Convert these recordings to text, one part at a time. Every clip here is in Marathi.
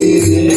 Hey,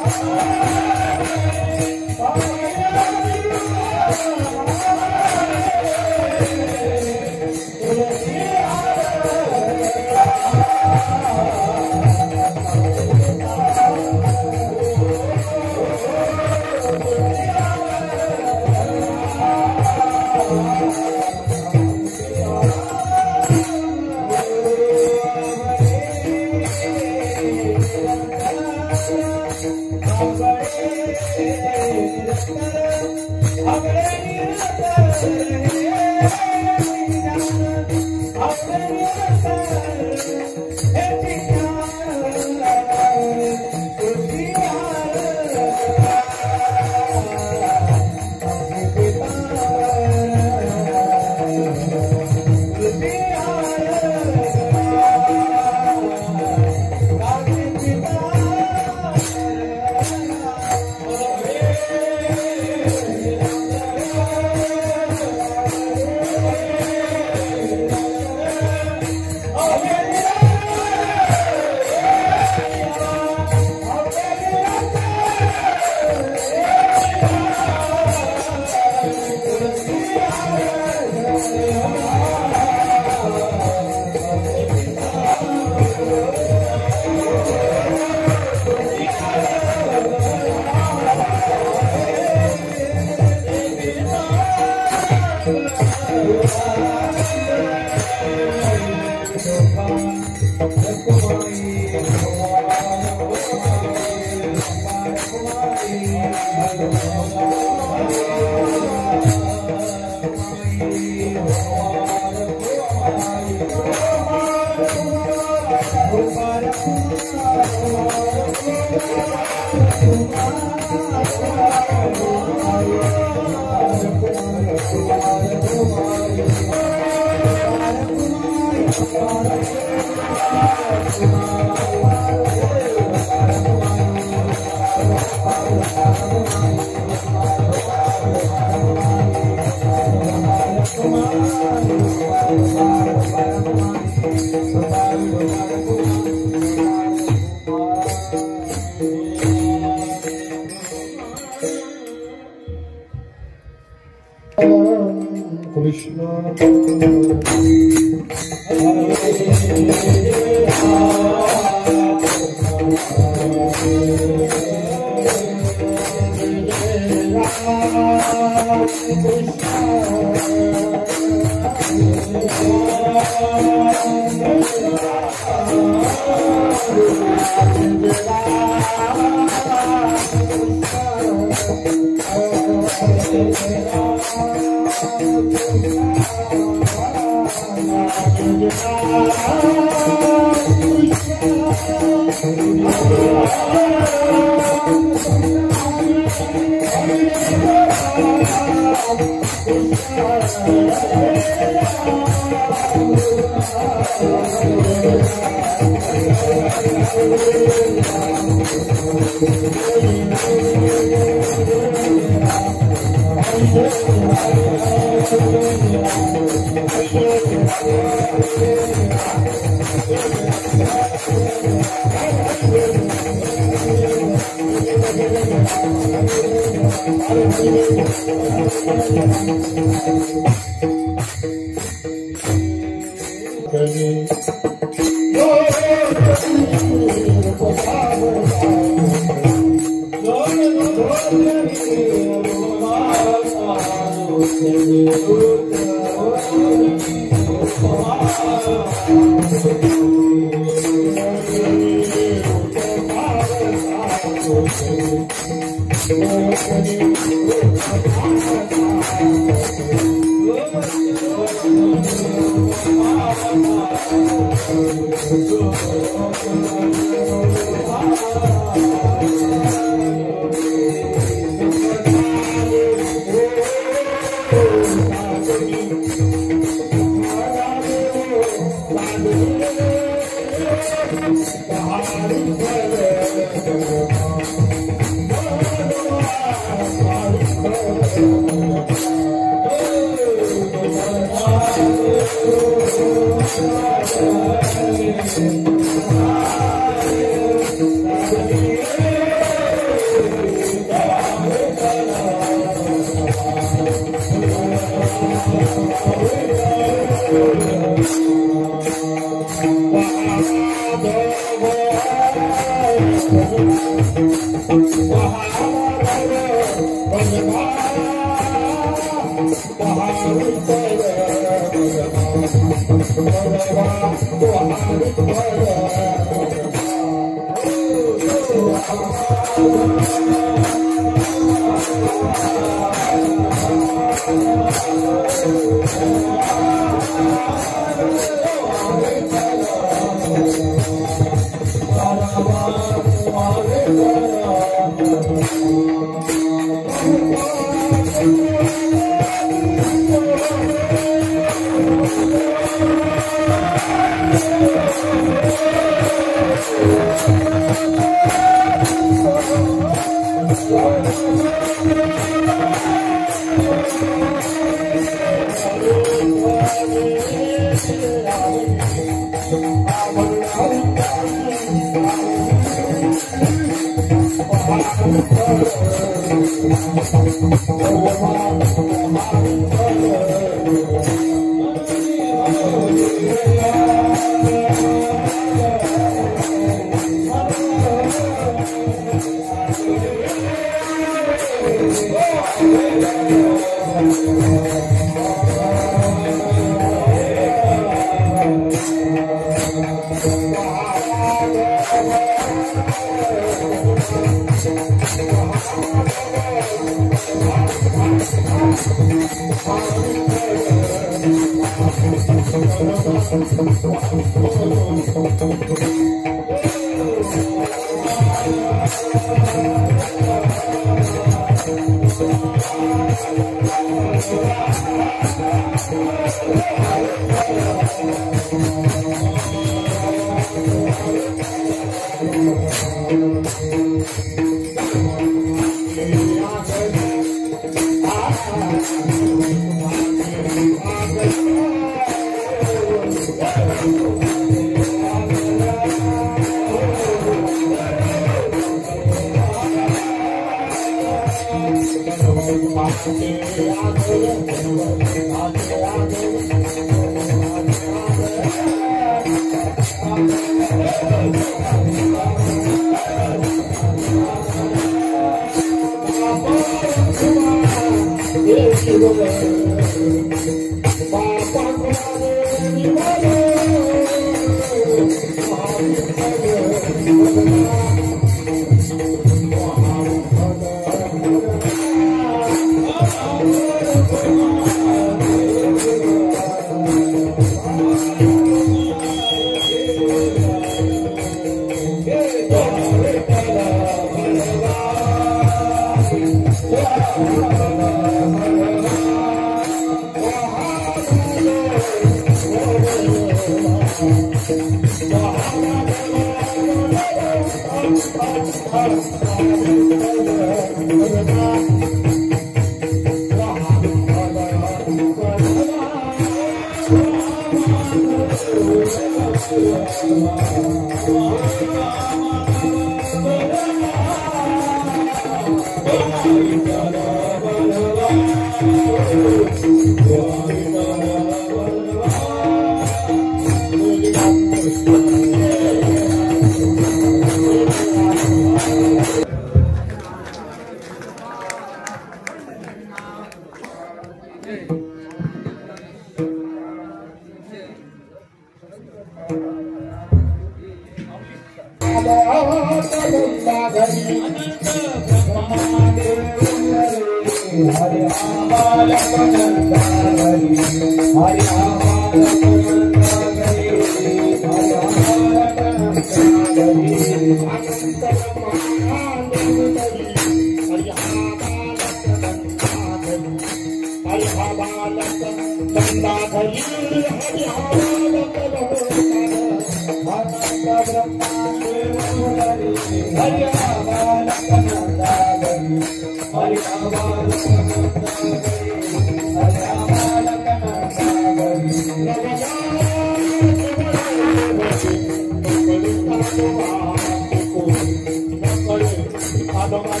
I don't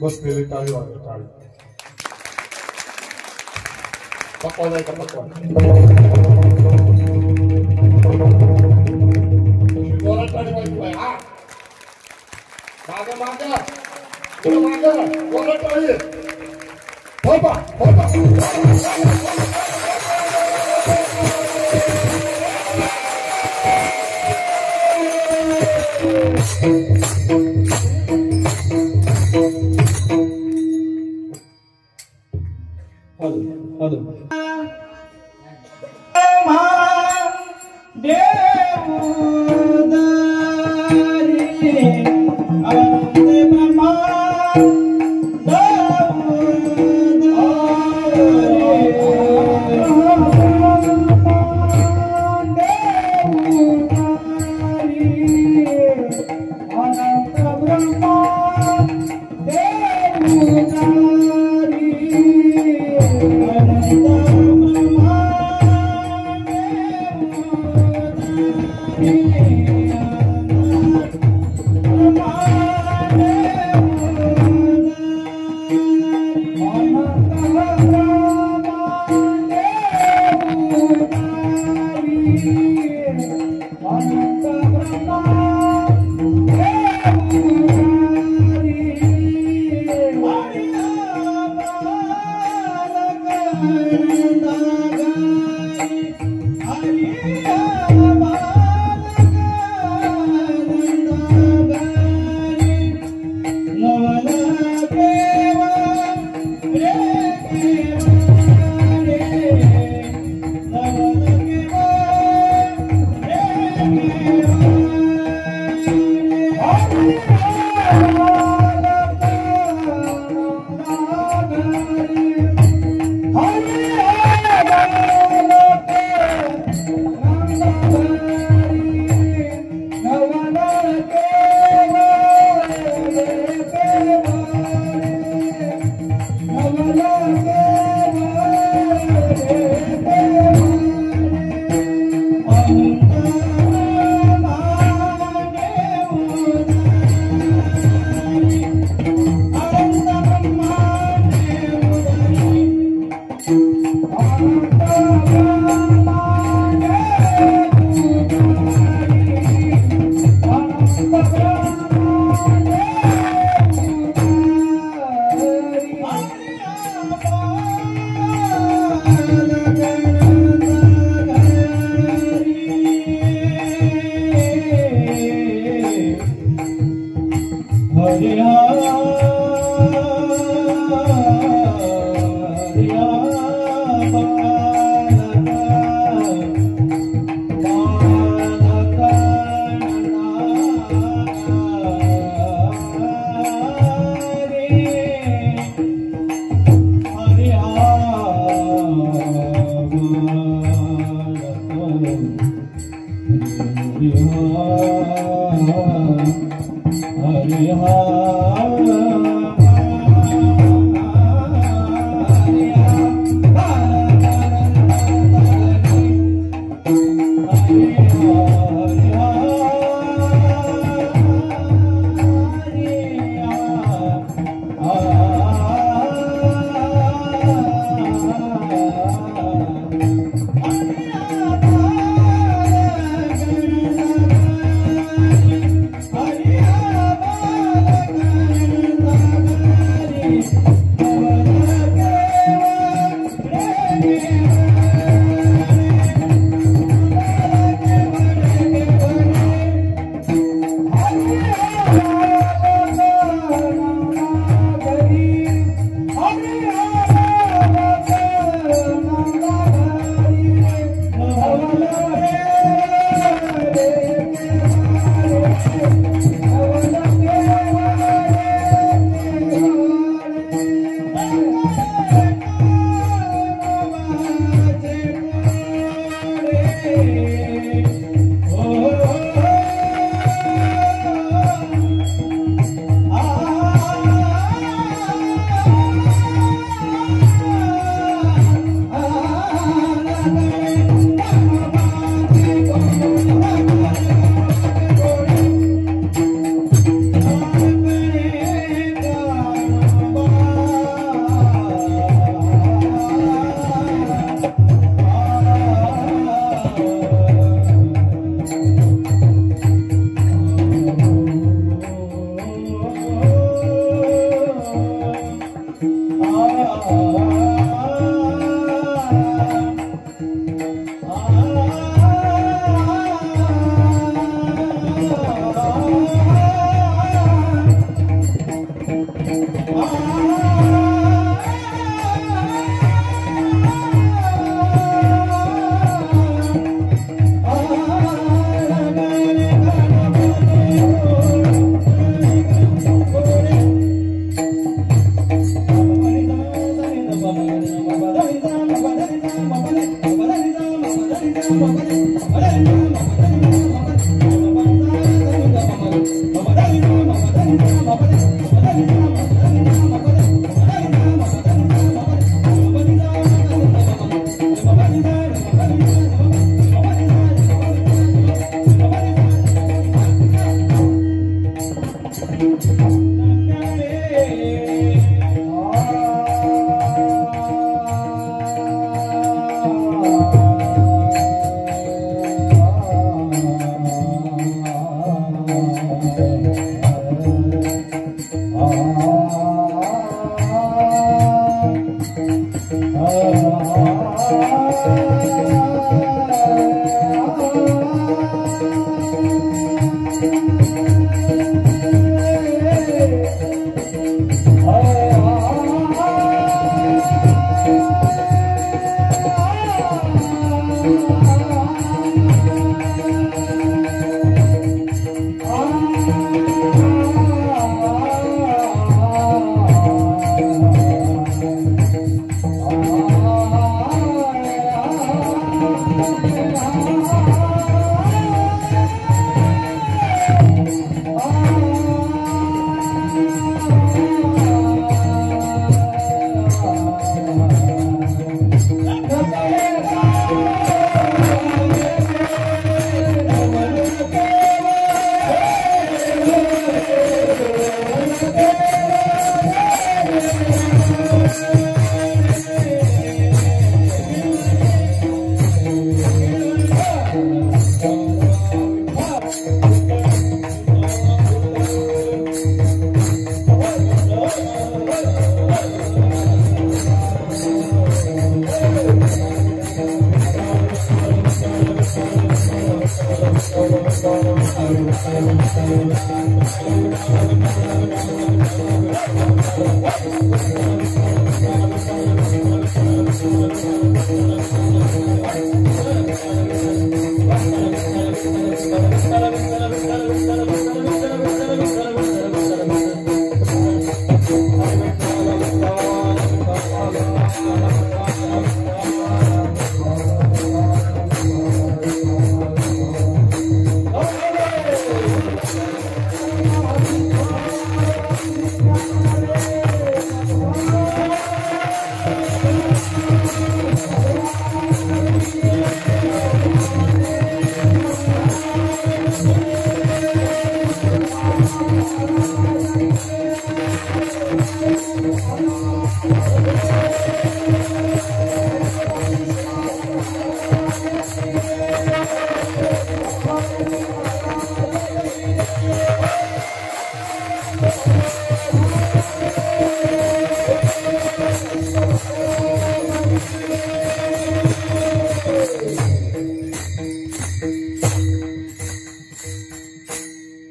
बसलेली टाळी वाजव टाळी पकवा जायचा पकवा जोरात टाळी वाजवाय हा मागे मागे पुढे मागे जोरात टाळी होपा होपा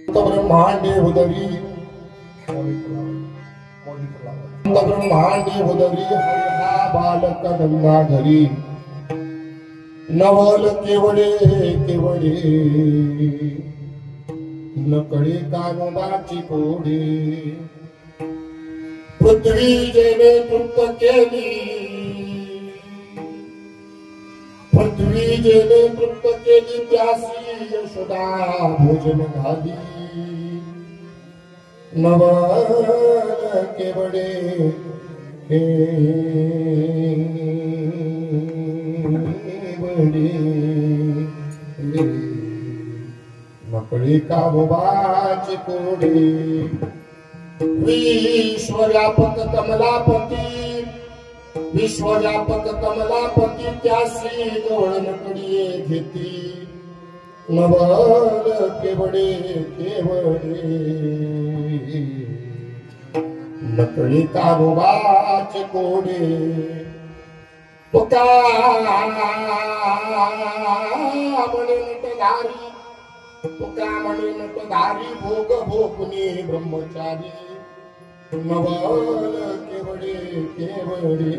ब्रह्मांडे उदरी ब्रह्मांडे उदरी हा बालक गंगाधरी नवल केवडे केवडे नकडे कानोबाची कोडे पृथ्वी जेने तृप्त केली पृथ्वी जेने तृप्त केली त्यासी यशोदा भोजन घाली नवल केवडे नकळी कानोबाची कोडे विश्वव्यापक कमलापती विश्वव्यापक कमलापती त्यासी गवळ नकळी घेती नवल केवडे केवडे नकळी कानोबाचे कोडे तुका म्हणे नटधारी तुका म्हणे नटधारी भोग भोगुनी ब्रह्मचारी नवल केवडे केवडे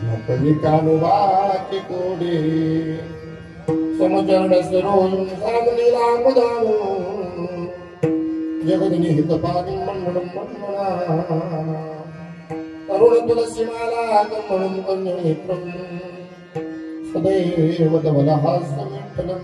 नकळी कानोबाचे कोडे समचरण सरोन सामनीला मुदामो जगदिनी हितपादी म्हणून म्हणा तरुण तुलसीमाला म्हणून कन्येत्रम सदैव धवलहास्यं विठ्ठलं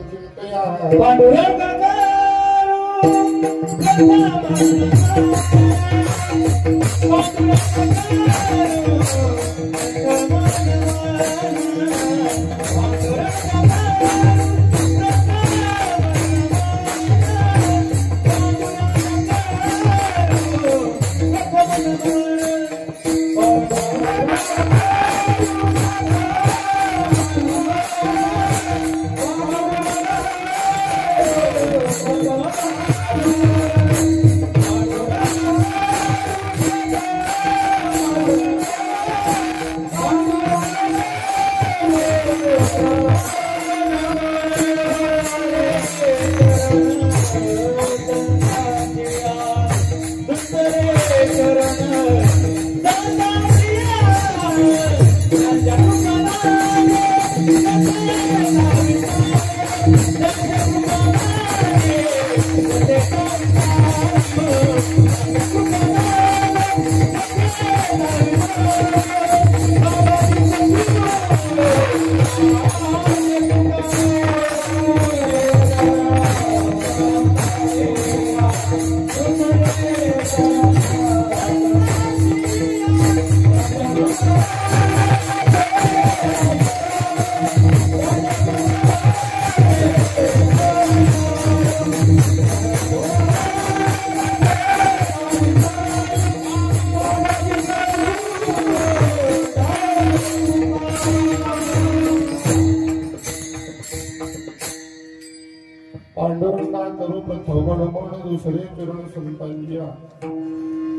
चिन्तया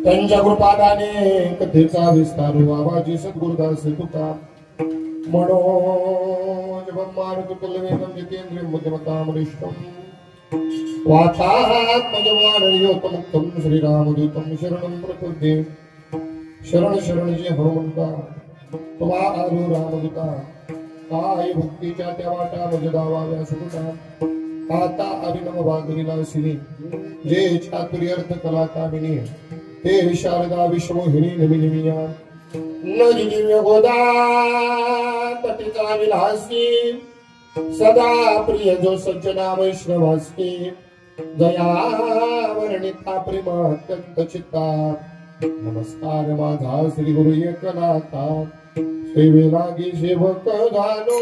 त्यांच्या कृपादाने कथेचा विस्तार बाबाजी सद्गुरुदास तुका मनोज ब्रह्मार्गतुल्यवेदं जितेंद्रियं बुद्धिमतामरिष्टं वातात्मजमानयोतमुक्तं श्रीरामदूतं शरणं प्रपद्ये शरण शरण जे हनुमंता तुम्हा आरू रामदूता काय भक्तीच्या त्या वाटा मज दावाव्या सुटा आता अरिनम भागरीला सिनी जे चातुर्य अर्थ कला कामिनी हे शारदा विश्वमोहिनी नमिनिमिया नदी दिव्य गोदा तटीचा विलासी सदा प्रिय जो सज्जना वैष्णवासी दया वर्णिता प्रेम अत्यंत चित्ता नमस्कार माझा श्री गुरु एकनाथा सेवेलागी सेवक गानो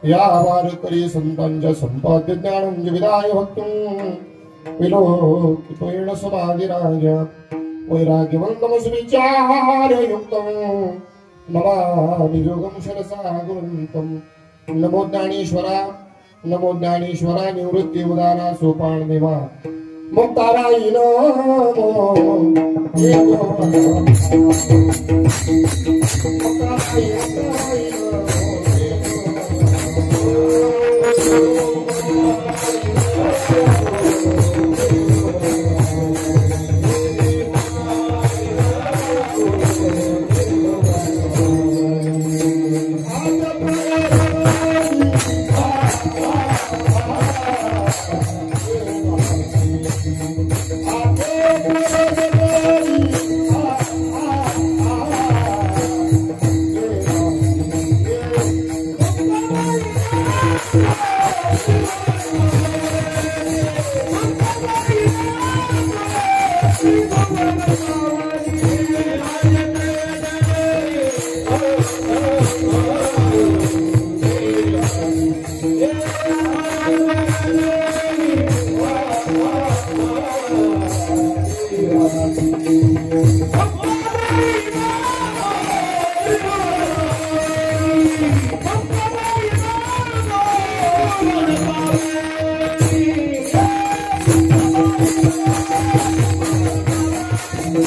या वारकरी संतांच्या संपाद्य ज्ञानं विदाय भक्तुं विलोकितेन समाधिराजा वैराग्यवन्तं सुविचारयुक्तं नमामि योगं शिरसा गुरुन्तं नमो ज्ञानेश्वरा निवृत्ति उदारा सोपान देवा मुक्तारायी नमो अनंत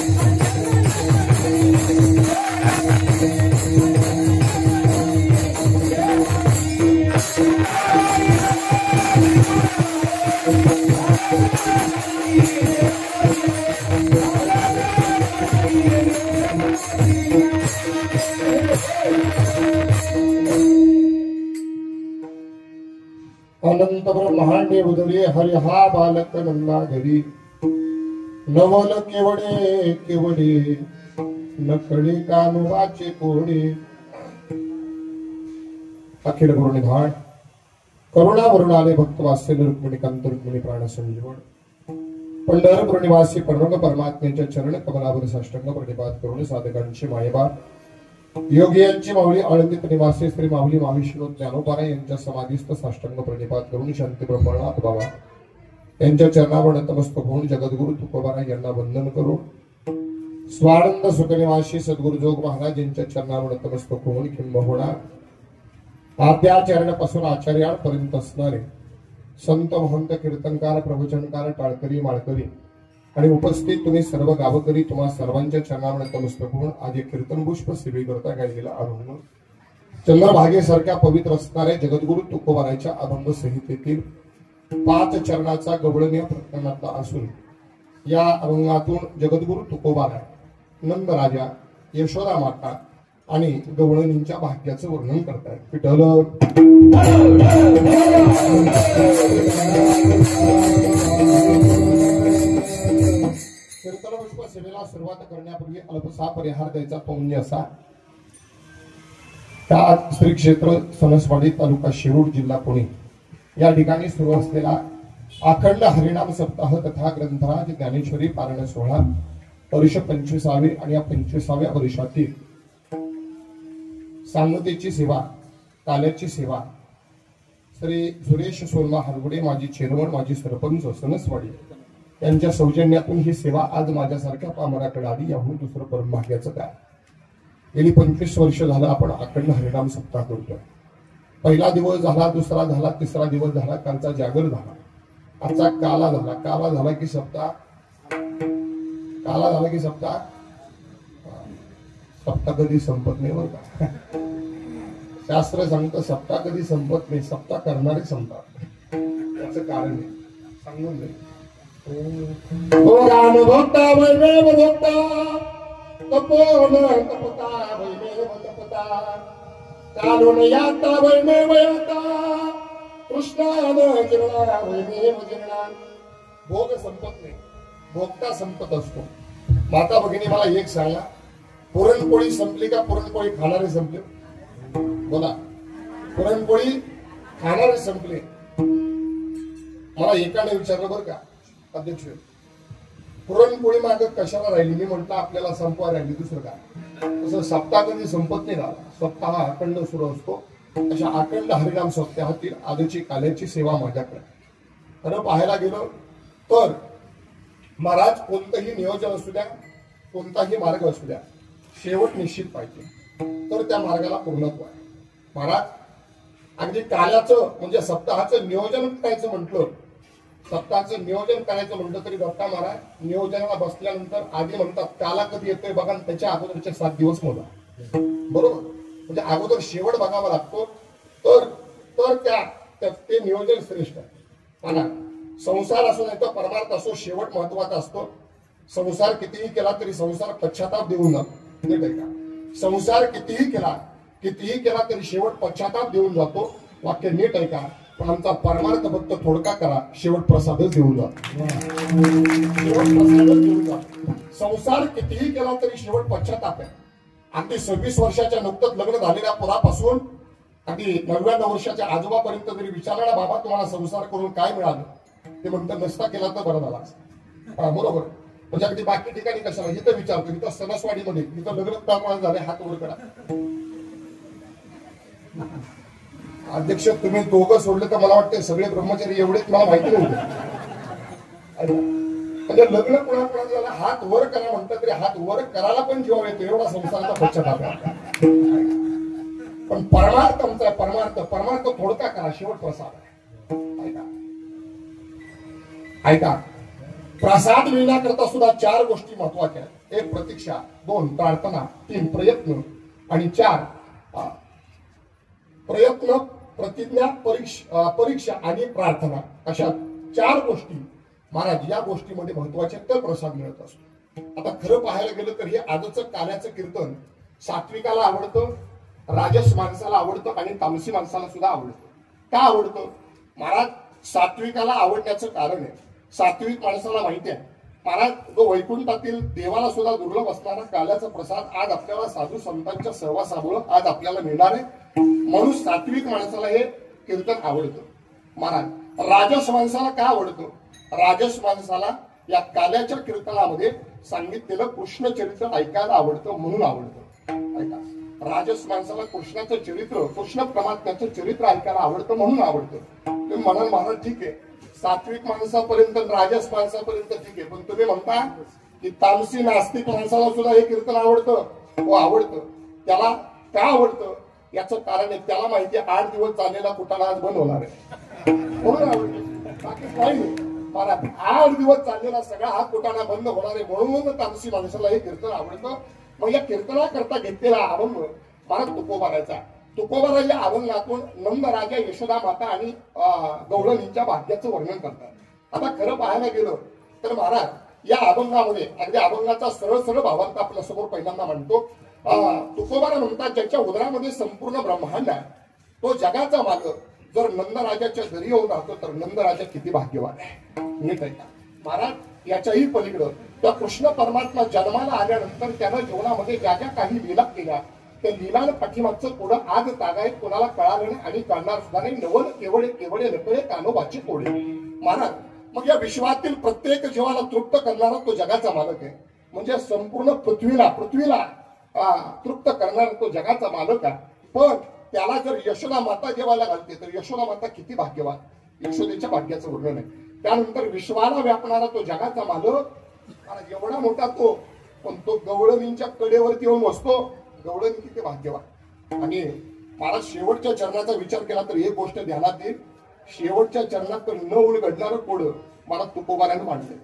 ब्रह्मांडे उदरे हरि हा बालक नंदा घरी नवल केवडे केवडे नकडे कानुवाचे कोडे अखिल गुरुनिधान करुणा वरुणाले भक्त वात्सल्य रुक्मिणी कांत रुक्मिणी प्राण संजीवन पंढरपूर निवासी परम परमात्म्याच्या चरण कमलावर साष्टांग प्रणिपात करून साधकांची मायेबा योगी यांची माऊली आळंदीत निवासी श्री माऊली महाविष्णू ज्ञानोबारा यांच्या समाधीस्थ साष्टांग प्रणिपात करून शांती ब्रह्मनाथ बाबा यांच्या चरणावर नतमस्तक होऊन जगद्गुरु तुकोबारा यांना वंदन करून स्वानंद सुखनिवासी सद्गुरु जोग महाराज यांच्या चरणावर नतमस्तक होऊन किंबहुना आपल्या चरणापासून आचार्यापर्यंत असणारे संत महंत कीर्तनकार प्रवचनकार टाळकरी माळकरी आणि उपस्थित तुम्ही सर्व गावकरी तुम्हा सर्वांच्या चरणावर नतमस्तक होऊन आज एक कीर्तन पुष्प सेवे करता गायलेला अभंग चंद्रभागेसारख्या पवित्र असणाऱ्या जगद्गुरु तुकोबाराच्या अभंग संहितेतील 5 चरणाचा गवळणीय प्रकरणातला असून या अभंगातून जगद्गुरु तुकोबारा नंद राजा यशोदा माता आणि गवळणींच्या भाग्याचं वर्णन करतायत. विठ्ठल कीर्तन पुष्प सेवेला सुरुवात करण्यापूर्वी अल्पसा परिहार द्यायचा पुण्य असा त्या श्री क्षेत्र सणसवाडी तालुका शिरूर जिल्हा पुणे या ठिकाणी सुरू असलेला अखंड हरिनाम सप्ताह तथा ग्रंथराज ज्ञानेश्वरी पारायण सोहळा वर्ष 25वे आणि या 25व्या वर्षातील सांगतेची सेवा ताल्याची सेवा श्री सुरेश सोनमा हरगुडे माजी चेअरमन माजी सरपंच सणसवाडी यांच्या सौजन्यातून ही सेवा आज माझ्यासारख्या पामराकडे आली. याहून दुसरं परम भाग्याचं काय. गेली 25 वर्ष झालं आपण अखंड हरिनाम सप्ताह करतोय. पहिला दिवस झाला, दुसरा झाला, तिसरा दिवस झाला, कालचा जागर झाला, आजचा काला झाला. काला झाला की सप्ताह सप्ताह कधी संपत नाही बरं का. शास्त्र सांगतं सप्ताह कधी संपत नाही, सप्ताह करणारे संपतात. त्याचं कारण आहे सांगून दे. भोक्ता वैमेव भोक्ता तपोन तपता वैमेव तपता कालून याता वैमेव याता कृष्णान जिरणा वैमेव जिरणा. भोग संपत नाही, भोक्ता संपत असतो. माता भगिनी मला एक सांगा, पुरणपोळी संपली का पुरणपोळी खाणारे संपले? बोला, पुरणपोळी खाणारे संपले. मला एकाने विचारलं बरं का अध्यक्ष, पुरणपोळी मागे कशाला राहिली? मी म्हटलं आपल्याला संपवायला राहिली, दुसरं काय. तसं सप्ताह कधी संपत नाही झाला, सप्ताह हा अखंड सुरू असतो. अशा अखंड हरिनाम सप्ताहातील आजची काल्याची सेवा माझ्याकडे. खरं पाहायला गेलं तर महाराज कोणतंही नियोजन असू द्या, कोणताही मार्ग असू द्या, शेवट निश्चित पाहिजे, तर त्या मार्गाला पूर्णत्व आहे. महाराज अगदी काल्याचं म्हणजे सप्ताहाचं नियोजन करायचं म्हटलं, सप्ताहाचं नियोजन करायचं म्हटलं तरी दत्ता महाराज नियोजनाला बसल्यानंतर आधी म्हणतात काला कधी येतोय बघा, त्याच्या अगोदरचे 7 दिवस मोजा. बरोबर, म्हणजे अगोदर शेवट बघावा लागतो, तर ते नियोजन श्रेष्ठ आहे. संसार असो नाही तर परमार्थ असो, शेवट महत्वाचा असतो. संसार कितीही केला तरी संसार पश्चाताप देऊन जातो. नीट आहे का? संसार कितीही केला तरी शेवट पश्चाताप देऊन जातो. वाक्य नीट आहे का? पण आमचा परमार्थ फक्त थोडका करा, शेवट प्रसादच देऊन जातो. संसार कितीही केला तरी शेवट पश्चाताप आहे. अगदी 26 वर्षाच्या नुकतंच लग्न झालेल्या पुरापासून अगदी 99 वर्षाच्या आजोबापर्यंत जरी विचारला ना, बाबा तुम्हाला संसार करून काय मिळालं, ते म्हणतात नसता केला तर बरं झाला असता. बरोबर, म्हणजे अगदी बाकी ठिकाणी कशाला इथं विचारतो, इथं सणसवाडीमध्ये इथं लग्न कोणाला झाले हात वर करा. अध्यक्ष तुम्ही दोघं सोडले तर मला वाटतं सगळे ब्रह्मचारी एवढेच मला माहिती नव्हते. म्हणजे लग्न कोणाला झालं हात वर करा म्हणतात तरी हात वर करायला पण जीव येतो, एवढा संसाराचा पश्चाताप आहे. पण परमार्थ आमचा परमार्थ थोडका करा, शेवट प्रसाद. ऐका प्रसाद मिळण्याकरता सुद्धा 4 गोष्टी महत्वाच्या आहेत. 1 प्रतीक्षा, 2 प्रार्थना, 3 प्रयत्न आणि 4 प्रयत्न, प्रतिज्ञा, परीक्षा आणि प्रार्थना. अशा 4 गोष्टी महाराज या गोष्टीमध्ये महत्वाच्या तर प्रसाद मिळत असतो. आता खरं पाहायला गेलं तर हे आजचं काल्याचं कीर्तन सात्विकाला आवडतं, राजस माणसाला आवडतं आणि तामसी माणसाला सुद्धा आवडतं. का आवडतं महाराज? सात्विकाला आवडण्याचं कारण आहे, सात्विक माणसाला माहिती आहे महाराज जो वैकुंठातील देवाला सुद्धा दुर्लभ असणारा काल्याचा प्रसाद आज आपल्याला साधू संतांच्या सहवासामुळे आज आपल्याला मिळणार आहे. म्हणून सात्विक माणसाला हे कीर्तन आवडतं महाराज. राजस माणसाला का आवडतं? राजस माणसाला या काल्याच्या कीर्तनामध्ये सांगितलेलं कृष्ण चरित्र ऐकायला आवडतं म्हणून आवडतं. ऐका, राजस माणसाला कृष्णाचं चरित्र, कृष्ण परमात्म्याचं चरित्र ऐकायला आवडतं म्हणून आवडतं. तुम्ही म्हणाल महाराज ठीक आहे, सात्विक माणसापर्यंत राजस माणसापर्यंत ठीक आहे, पण तुम्ही म्हणता की तामसी नास्तिक माणसाला सुद्धा हे कीर्तन आवडतं. हो आवडतं. त्याला का आवडतं याचं कारण आहे, त्याला माहिती आहे 8 दिवस चाललेला कुटाणा आज बंद होणार आहे म्हणून आवडतं. बाकी काही नाही महाराज, 8 दिवस चाललेला सगळा हा कुटाणा बंद होणार आहे म्हणून तामसी माणसाला हे कीर्तन आवडतं. मग या कीर्तनाकरता घेतलेला अभंग महाराज तुकोबाराचा. तुकोबाराच्या अभंगातून नंद राजा, यशोदा माता आणि गवळणींच्या भाग्याचं वर्णन करतात. आता खरं पाहायला गेलं तर महाराज या अभंगामध्ये अगदी अभंगाचा सरळ सरळ भावार्थ आपल्या समोर पहिल्यांदा म्हणतो. तुकोबारा म्हणतात ज्याच्या उदरामध्ये संपूर्ण ब्रह्मांड आहे तो जगाचा मालक जर नंदराजाच्या घरी येऊन राहतो तर नंदराजा किती भाग्यवान आहे. नीट आहे का महाराज? याच्याही पलीकडं त्या कृष्ण परमात्मा जन्माला आल्यानंतर त्यानं जीवनामध्ये ज्या ज्या काही लीला केल्या त्या लीलानं पाठीमागचं पुढं आज तागायत कोणाला कळालं नाही आणि कळणार सुद्धा नाही. नवल केवळे केवळे नकळे कानोबाचे कोडे महाराज. मग या विश्वातील प्रत्येक जीवाला तृप्त करणारा तो जगाचा मालक आहे. म्हणजे संपूर्ण पृथ्वीला तृप्त करणारा तो जगाचा मालक आहे. पण त्याला जर यशोदा माता जेवायला घालते तर यशोदा माता किती भाग्यवान, यशोदेच्या भाग्याचं वर्णन आहे. त्यानंतर विश्वाला व्यापणारा तो जगाचा मालक एवढा मोठा तो, पण तो गवळणींच्या कडेवरती येऊन बसतो. गवळणी किती भाग्यवान. आणि महाराज शेवटच्या चरणाचा विचार केला तर एक गोष्ट ध्यानात येईल, शेवटच्या चरणात तर न उलगडणारं कोड मला तुकोबाराने मांडले.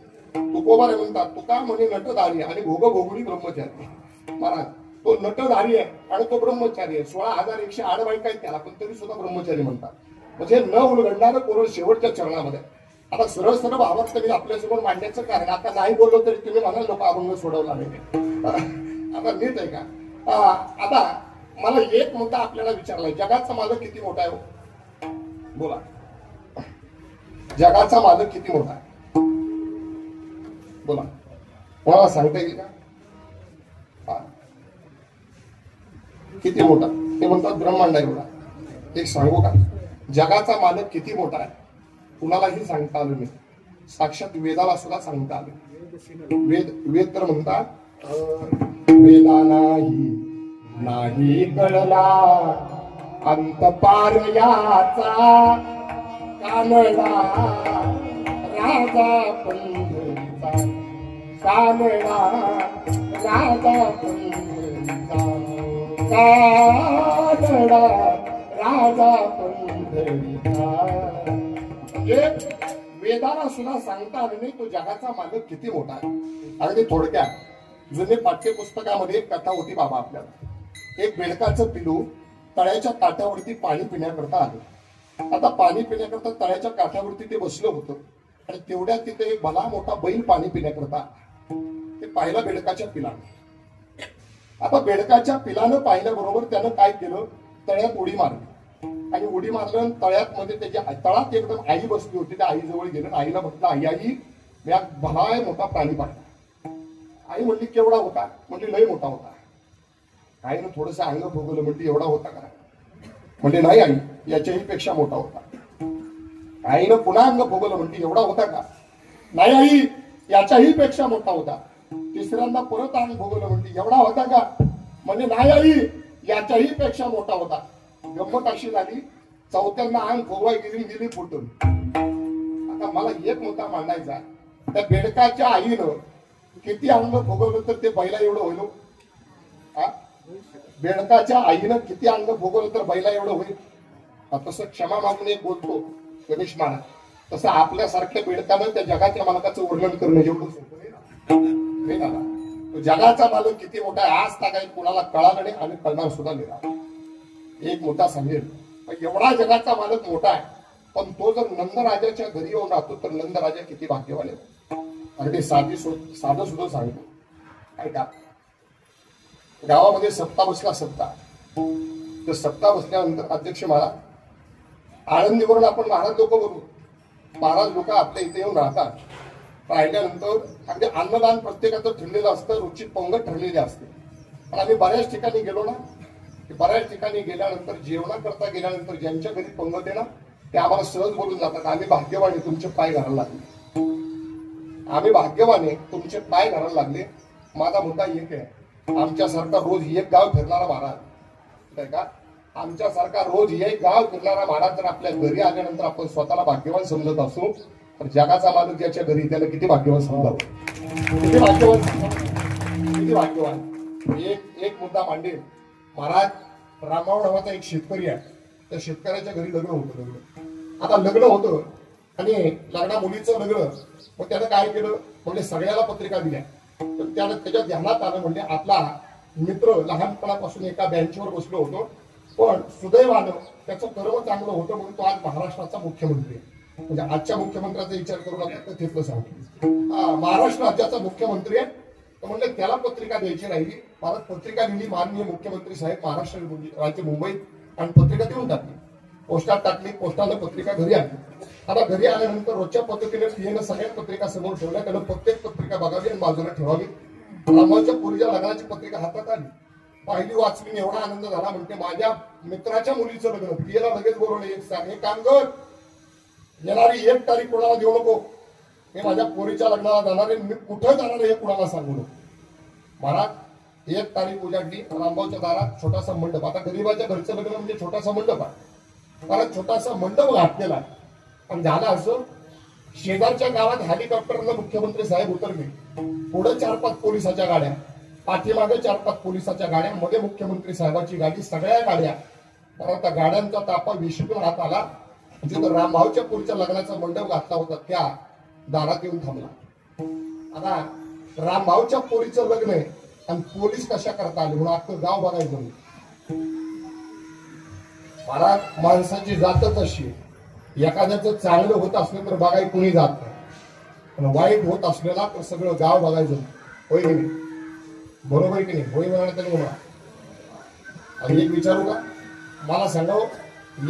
तुकोबारे म्हणतात तुका म्हणे नटधारी आणि भोगभोगुनी ब्रह्मचारी. महाराज तो नटधारी आहे आणि तो ब्रह्मचारी आहे. 16,108 बायका आहेत त्याला, पण तरी सुद्धा ब्रह्मचारी म्हणतात. म्हणजे न उलगडणारं कोड शेवटच्या चरणामध्ये. आता सरळ सरळ भावार्थ मी आपल्यासमोर मांडण्याचं कारण, आता नाही बोललो तरी तुम्ही म्हणाल लोक अभंग सोडवला नाही. आता नीट आहे का? आता मला एक मुद्दा आपल्याला विचारलाय, जगाचा मालक किती मोठा आहे हो? बोला, जगाचा मालक किती मोठा आहे? बोला, कोणाला सांगता येईल का? किती मोठा? ते म्हणतात ब्रह्मांड एवढा. एक सांगू का, जगाचा मालक किती मोठा आहे कुणालाही सांगता आलं नाही. साक्षात वेदाला सुद्धा सांगता आलं. वेद तर म्हणतात वेदा नाही कळला अंत पार याचा कानडा राजा पंढरीचा, कानडा राजा पंढरीचा, कानडा राजा पंढरीचा. वेदाला सुद्धा सांगता आलं नाही तो जगाचा मालक किती मोठा आहे. अगदी थोडक्यात जुने पाठ्यपुस्तकामध्ये एक कथा होती बाबा आपल्याला. एक बेडकाचं पिलू तळ्याच्या काठावरती पाणी पिण्याकरता आलं. आता पाणी पिण्याकरता तळ्याच्या काठावरती ते बसलं होतं आणि तेवढ्यात तिथे एक भला मोठा बैल पाणी पिण्याकरता ते पाहिलं बेडकाच्या पिलाने. आता बेडकाच्या पिलानं पाहिल्याबरोबर त्यानं काय केलं, तळ्यात उडी मारली आणि उडी मारलं तळ्यात मध्ये त्याच्या तळात एकदम आई बसली होती. त्या आई जवळ गेलं, आईला म्हटलं आई मी भला मोठा प्राणी पाहिला. आई म्हणली केवढा होता? म्हणजे लय मोठा होता. आईनं थोडस अंग भोगलं, म्हणली एवढा होता का? म्हणजे नाही आई याच्याही पेक्षा मोठा होता. आईनं पुन्हा अंग भोगलं, म्हणली एवढा होता का? नाही आई याच्याही पेक्षा मोठा होता. तिसऱ्यांदा परत अंग भोगलं, म्हणली एवढा होता का? म्हणजे नाही आई याच्याही पेक्षा मोठा होता. गंमत अशी झाली, चौथ्यांदा अंग भोगवाय गेली फुटून. आता मला एक मुद्दा मांडायचा, त्या बेडकाच्या आईनं किती अंग भोगवलं तर ते बैला एवढं होईल? बेडकाच्या आईनं किती अंग भोगवलं तर बैला एवढं होईल? तसं क्षमा मागून एक बोलतो गणेश महाराज, तसं आपल्यासारख्या बेडकानं त्या जगाच्या मालकाचं वर्णन करणं एवढं सोपं नाही ना. तो जगाचा मालक किती मोठा आहे आज तागायत कोणाला कळालं नाही आणि कळणार सुद्धा नाही. एक मोठा सांगेल एवढा जगाचा मालक मोठा आहे, पण तो जर नंदराजाच्या घरी येऊन राहतो तर नंदराजा किती भाग्यवान आहे. अगदी साधं सुद्धा सांगतो. ऐका, गावामध्ये सत्ता बसला सत्ता, तर सत्ता बसल्यानंतर अध्यक्ष महाराज आळंदीवरून आपण महाराज लोक बोलू, महाराज लोक आपल्या इथे येऊन राहतात. राहिल्यानंतर अगदी अन्नदान प्रत्येकाचं ठरलेलं असतं, रुचित पंगत ठरलेली असते. पण आम्ही बऱ्याच ठिकाणी गेलो ना, बऱ्याच ठिकाणी गेल्यानंतर जेवणाकरता गेल्यानंतर ज्यांच्या घरी पंगत आहे ना ते आम्हाला सहज बोलून जातात, आम्ही भाग्यवान आहे तुमचे पाय घालायला लागले, आम्ही भाग्यवान आहे तुमचे पाय घालायला लागले. माझा मुद्दा एक आहे, आमच्यासारखा रोज एक गाव फिरणारा महाराज का, आमच्यासारखा रोज एक गाव फिरणारा महाराज जर आपल्या घरी आल्यानंतर आपण स्वतःला भाग्यवान समजत असू तर जगाचा मालक ज्याच्या घरी त्याला किती भाग्यवान समजावं, किती भाग्यवान, किती भाग्यवान. एक मुद्दा मांडेल महाराज. रामभाऊ नावाचा एक शेतकरी आहे, त्या शेतकऱ्याच्या घरी लग्न होतं. आता लग्न होतं आणि लग्ना मुलीचं लग्न, मग त्यानं काय केलं म्हणजे सगळ्याला पत्रिका दिल्या. तर त्यानं त्याच्या ध्यानात आलं म्हणजे आपला मित्र लहानपणापासून एका बेंचवर बसलो होतो, पण सुदैवानं त्याचं कर्म चांगलं होतं म्हणून तो आज महाराष्ट्राचा मुख्यमंत्री आहे. म्हणजे आजच्या मुख्यमंत्र्याचा विचार करू नका, तिथलं सांगतो. महाराष्ट्र राज्याचा मुख्यमंत्री आहे, तर म्हणजे त्याला पत्रिका द्यायची राहिली. मला पत्रिका दिली माननीय मुख्यमंत्री साहेब महाराष्ट्र राज्य मुंबईत, आणि पत्रिका देऊन टाकली, पोस्टात टाकली. पोस्टानं पत्रिका घरी आली. आता घरी आल्यानंतर रोजच्या पद्धतीने पीएनं सगळ्या पत्रिका समोर ठेवल्या, त्यानं प्रत्येक पत्रिका बघावी आणि बाजूला ठेवावी. रामाच्या पुरीच्या लग्नाची पत्रिका हातात आली, पाहिली, वाचली, एवढा आनंद झाला. म्हणते माझ्या मित्राच्या मुलीचं लग्न, पीएला लगेच बोलवलं, एक काम कर, येणारी 1 तारीख कोणाला देऊ नको, मी माझ्या पोरीच्या लग्नाला जाणार आहे, मी कुठं जाणार आहे हे कुणाला सांगू नको. महाराज 1 तारीख उजाडली. रामभाऊच्या दारात छोटासा मंडप, आता गरीबाच्या घरचं लग्न म्हणजे छोटासा मंडप आहे, कारण छोटासा मंडप घातलेला. पण झालं असं, शेजारच्या गावात हेलिकॉप्टरला मुख्यमंत्री साहेब उतरले. पुढे 4-5 पोलिसाच्या गाड्या, पाठीमागे 4-5 पोलिसाच्या गाड्या, मध्ये मुख्यमंत्री साहेबाची गाडी, सगळ्या गाड्या. कारण त्या गाड्यांचा तापा विशीतून हात आला. जिथं रामभाऊच्या पुढच्या लग्नाचा मंडप घातला होता त्या दारात येऊन थांबला. आता रामभाऊच्या पोरीचं लग्न आहे आणि पोलीस कशा करता आले म्हणून अख्खं गाव बघायचं. महाराज माणसाची जातच अशी, एखाद्याचं चांगलं होत असलं तर बघाय कुणी जात नाही, पण वाईट होत असलेला तर सगळं गाव बघायचं. होय की नाही, बरोबर की नाही, होय म्हणाले तरी म्हणा. आणि एक विचारू का, मला सांगा,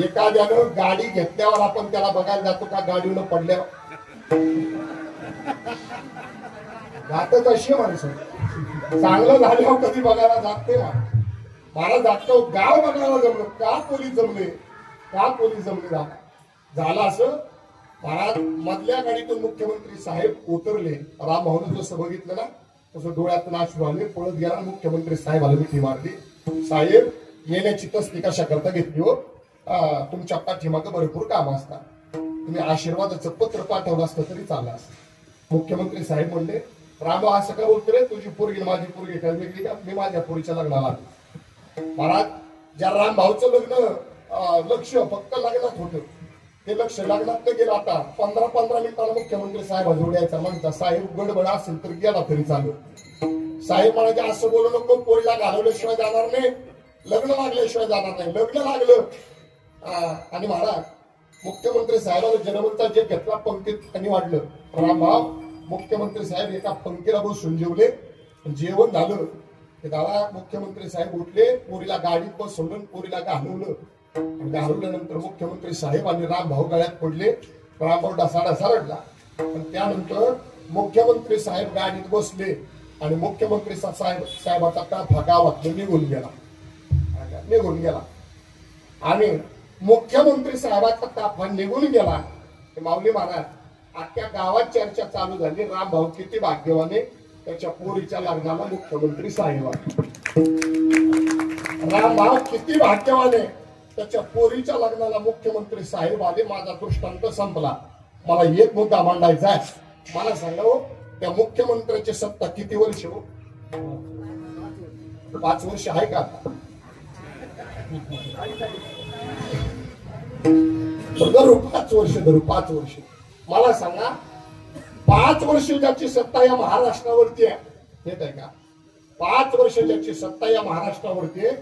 एखाद्यानं गाडी घेतल्यावर आपण त्याला बघायला जातो का गाडीनं पडल्यावर? जातच अशी माणसं, चांगलं झाल्यावर कधी बघायला जात नाही. मला जातो गाव बघायला जमलं का, पोलीस जमले का, पोलीस जमले झालं असं. महाराज मधल्या गाडीतून मुख्यमंत्री साहेब उतरले. रामभाऊनं जसं बघितलं ना तसं डोळ्यातून अश्रू आले, पळत गेला. मुख्यमंत्री साहेबाला मिठी मारली. साहेब येण्याची तसली कशा करता घेतली हो, तुमच्या पाठीमागं भरपूर काम असतात, तुम्ही आशीर्वादाचं पत्र पाठवलं असतं तरी चाललं असतं. मुख्यमंत्री साहेब म्हणले, रामभाऊ असं काय बोलतोय, तुझी पोरगी माझी पोरगी काय वेगळी का, मी माझ्या पोरीच्या लग्नाला. महाराज ज्या रामभाऊचं लग्न लक्ष फक्त लग्नात होतं, ते लक्ष लग्नात गेलं. आता 15-15 मिनिटाला मुख्यमंत्री साहेबाजवळ यायचा, म्हणता साहेब गडबड असेल तर गेला तरी चालू. साहेब म्हणायचे असं बोलू नको, पोरीला घालवल्याशिवाय जाणार नाही, लग्न लागल्याशिवाय जाणार नाही. लग्न लागलं आणि महाराज मुख्यमंत्री साहेबांना जनमतचा जे घेतला पंक्तीत त्यांनी वाढलं. रामभाऊ मुख्यमंत्री साहेब एका पंक्तीला बसून जेवले. जेवण झालं की दादा मुख्यमंत्री साहेब उठले, पोरीला गाडीत बसवलं, पोरीला घालवलं. घालवल्यानंतर मुख्यमंत्री साहेब आणि रामभाऊ गळ्यात पडले. रामभाऊ ढसा रडला. पण त्यानंतर मुख्यमंत्री साहेब गाडीत बसले आणि मुख्यमंत्री साहेबाचा ताफा गावात निघून गेला. आणि मुख्यमंत्री साहेबाचा ताफा निघून गेला. माऊली महाराज अख्ख्या गावात चर्चा चालू झाली, रामभाऊ किती भाग्यवाने, त्याच्या पोरीच्या लग्नाला मुख्यमंत्री साहेब. रामभाऊ किती भाग्यवाने, त्याच्या पोरीच्या लग्नाला मुख्यमंत्री साहेब आले. माझा दृष्टांत संपला. मला एक मुद्दा मांडायचा आहे. मला सांगा हो, त्या मुख्यमंत्र्याची सत्ता किती वर्ष हो? 5 वर्ष आहे का? धरू 5 वर्ष, धरू 5 वर्ष. मला सांगा 5 वर्ष ज्याची सत्ता या महाराष्ट्रावरती आहे, येत आहे का? 5 वर्ष ज्याची सत्ता या महाराष्ट्रावरती आहे,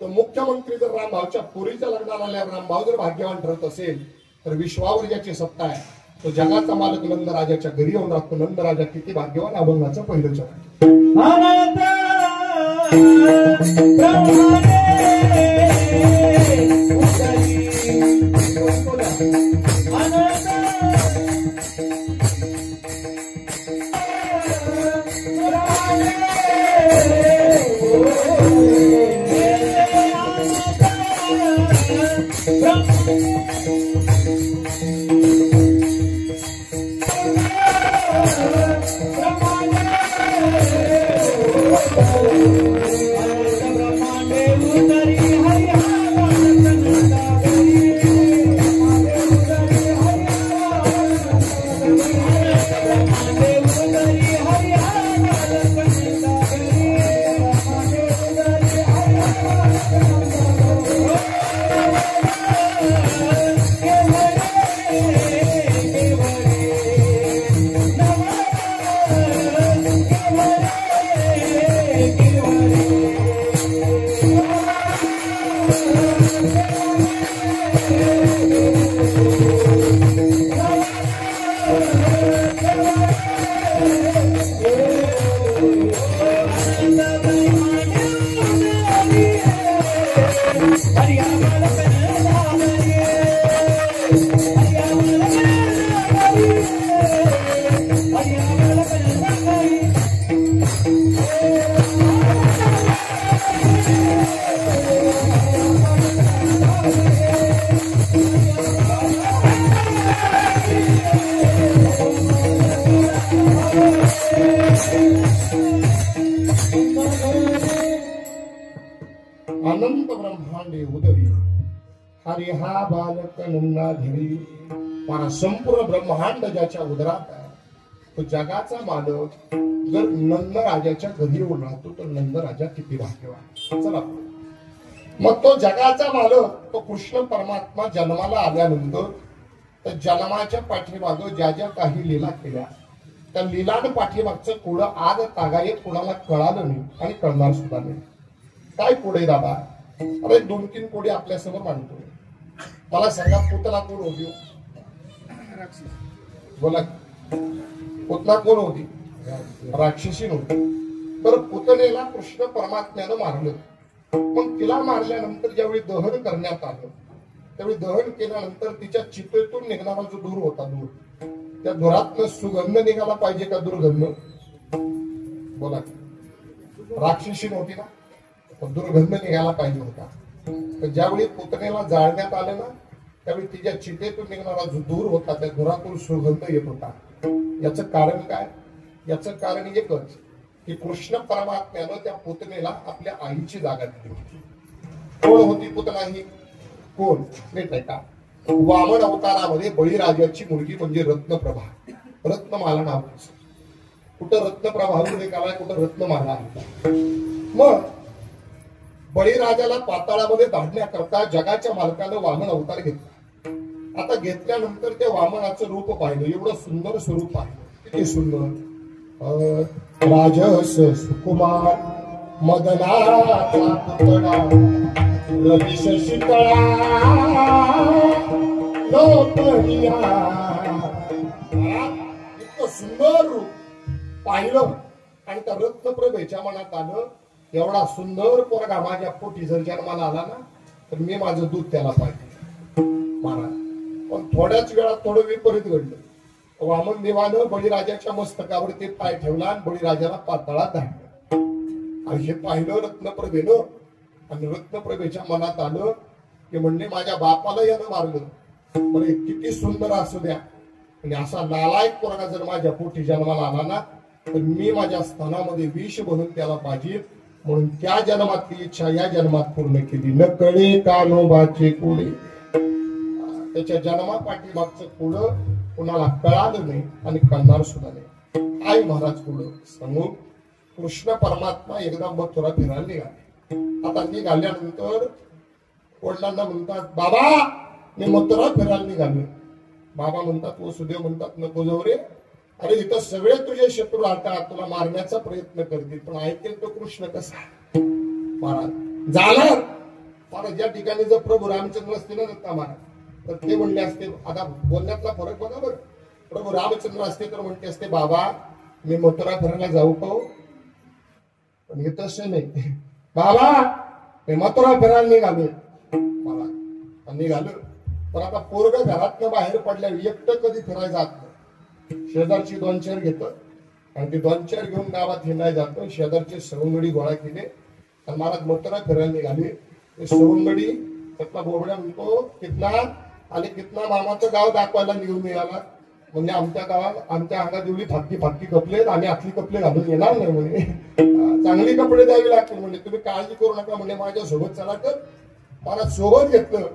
तर मुख्यमंत्री जर रामभाऊच्या पुरीच्या लग्नाला आल्या रामभाऊ जर भाग्यवान ठरत असेल, तर विश्वावर ज्याची सत्ता आहे तो जगाचा मालक नंदराजाच्या घरी येऊन राहतो. नंदराजा किती भाग्यवान, अभंगाचं पहिलं चरण. अनंत ब्रह्मांडे उदरी हरी हा बालक नंदा घरी. मला संपूर्ण ब्रह्मांड ज्याच्या उदरात आहे तो जगाचा मालक जर नंदराजाच्या घरी येऊन राहतो, तर नंदराजा किती भाग्यवान. चला, मग तो जगाचा मालक तो कृष्ण परमात्मा जन्माला आल्यानंतर तर जन्माच्या पाठीमागं ज्या ज्या काही लीला केल्या, त्या लीलान पाठीमागचं कुळ आज तागायत कुणाला कळालं नाही आणि कळणार सुद्धा नाही. काय पुढे दादा? अरे 2-3 कोडी आपल्या समोर मांडतो. मला सांगा, पुतना कोण होती? बोला, पुतना कोण होती? राक्षसी नव्हती. तर पुतनेला कृष्ण परमात्म्यानं मारलं. मग तिला मारल्यानंतर ज्यावेळी दहन करण्यात आलं, त्यावेळी दहन केल्यानंतर तिच्या चितेतून निघणारा जो धूर होता, धूर, त्या धुरातनं सुगंध निघाला पाहिजे का दुर्गंध? बोला, राक्षसी नव्हती ना, दुर्गंध निघायला पाहिजे होता. तर ज्यावेळी पुतनेला जाळण्यात आलं ना, त्यावेळी तिच्या चितेतून निघणारा जो धूर होता, त्या धुरातून सुगंध येत होता. याचं कारण काय? याचं कारण एकच की कृष्ण परमात्म्यानं त्या पुतनेला आपल्या आईची जागा दिली होती. कोण होती पुतना ही? कोण? माहित आहे का? वामन अवतारामध्ये बळीराजाची मुलगी म्हणजे रत्नप्रभा. रत्नमाला नाव. कुठं रत्नप्रभा निघालाय, कुठं रत्नमाला आहे. मग बळीराजाला पाताळामध्ये धाडण्याकरता जगाच्या मालकानं वामन अवतार घेतला. आता घेतल्यानंतर त्या वामनाचं रूप पाहिलं, एवढं सुंदर स्वरूप आहे, किती सुंदर. राजस सुकुमार मदनाचा पुतळा रवी शीतळा लोकप्रिया. इतकं सुंदर रूप पाहिलं आणि त्या रत्नप्रभेच्या मनात आलं, एवढा सुंदर पोरगा माझ्या पोटी जर जन्माला आला ना, तर मी माझं दूध त्याला पाहिजे महाराज. पण थोड्याच वेळात थोडं विपरीत घडलं. वामन देवानं बळीराजाच्या मस्तकावरती पाय ठेवला आणि बळीराजाला पाताळात धाडलं. आणि हे पाहिलं रत्नप्रभेनं, आणि रत्नप्रभेच्या मनात आलं की म्हणले माझ्या बापाला यानं मारलं, बरे किती सुंदर असू द्या, आणि असा नालायक पोरगा जर माझ्या पोटी जन्माला आला ना, तर मी माझ्या स्थानामध्ये विष बनून त्याला पाहिजे. म्हणून त्या जन्मातली इच्छा या जन्मात पूर्ण केली. न कळे कानोबाचे कुळे. त्याच्या जन्मापाठीमागचं कुळं कुणाला कळालं नाही आणि कळणार सुद्धा नाही. आई महाराज कुळं सांगू. कृष्ण परमात्मा एकदा मथुरा फिरायला निघाले. आता निघाल्यानंतर वडिलांना म्हणतात, बाबा मी मथुरा फिरायला निघाले. बाबा म्हणतात वसुदेव म्हणतात नको जाऊ रे, अरे इथं सगळे तुझे शत्रू आता तुला मारण्याचा प्रयत्न करतील, पण ऐकेल तो कृष्ण कसा? महाराज जाणार महाराज ज्या ठिकाणी जर प्रभू रामचंद्र असते ना दत्ता महाराज, तर ते म्हणले असते, आता बोलण्यातला फरक बघा बरं, प्रभू रामचंद्र असते तर म्हणते असते बाबा मी मथुरा फिरायला जाऊ का? पण हे तसं नाही, बाबा मी मथुरा फिरायला निघालो मला निघालो, पण आता पोरग घरातनं बाहेर पडल्यावर एकटं कधी फिरायला जात नाही, शेजारची 2-4 घेतो आणि ते 2-4 घेऊन गावात हिंडायला जातो. शेजारचे सवंगडी गोळा केले आणि महाराज मथुरा फिरायला निघाले. ते सवंगडी त्यातला बोबड्या म्हणतो कितना आणि कितना मामाचं गाव दाखवायला निघून निघाला, म्हणजे आमच्या गावात आमच्या अंगात एवढी फाटकी कपडे आम्ही आतली कपडे घालून येणार नाही म्हणे, चांगली कपडे द्यावी लागतील म्हणजे, तुम्ही काळजी करू नका म्हणजे माझ्या सोबत चला. तर मला सोबत घेतलं.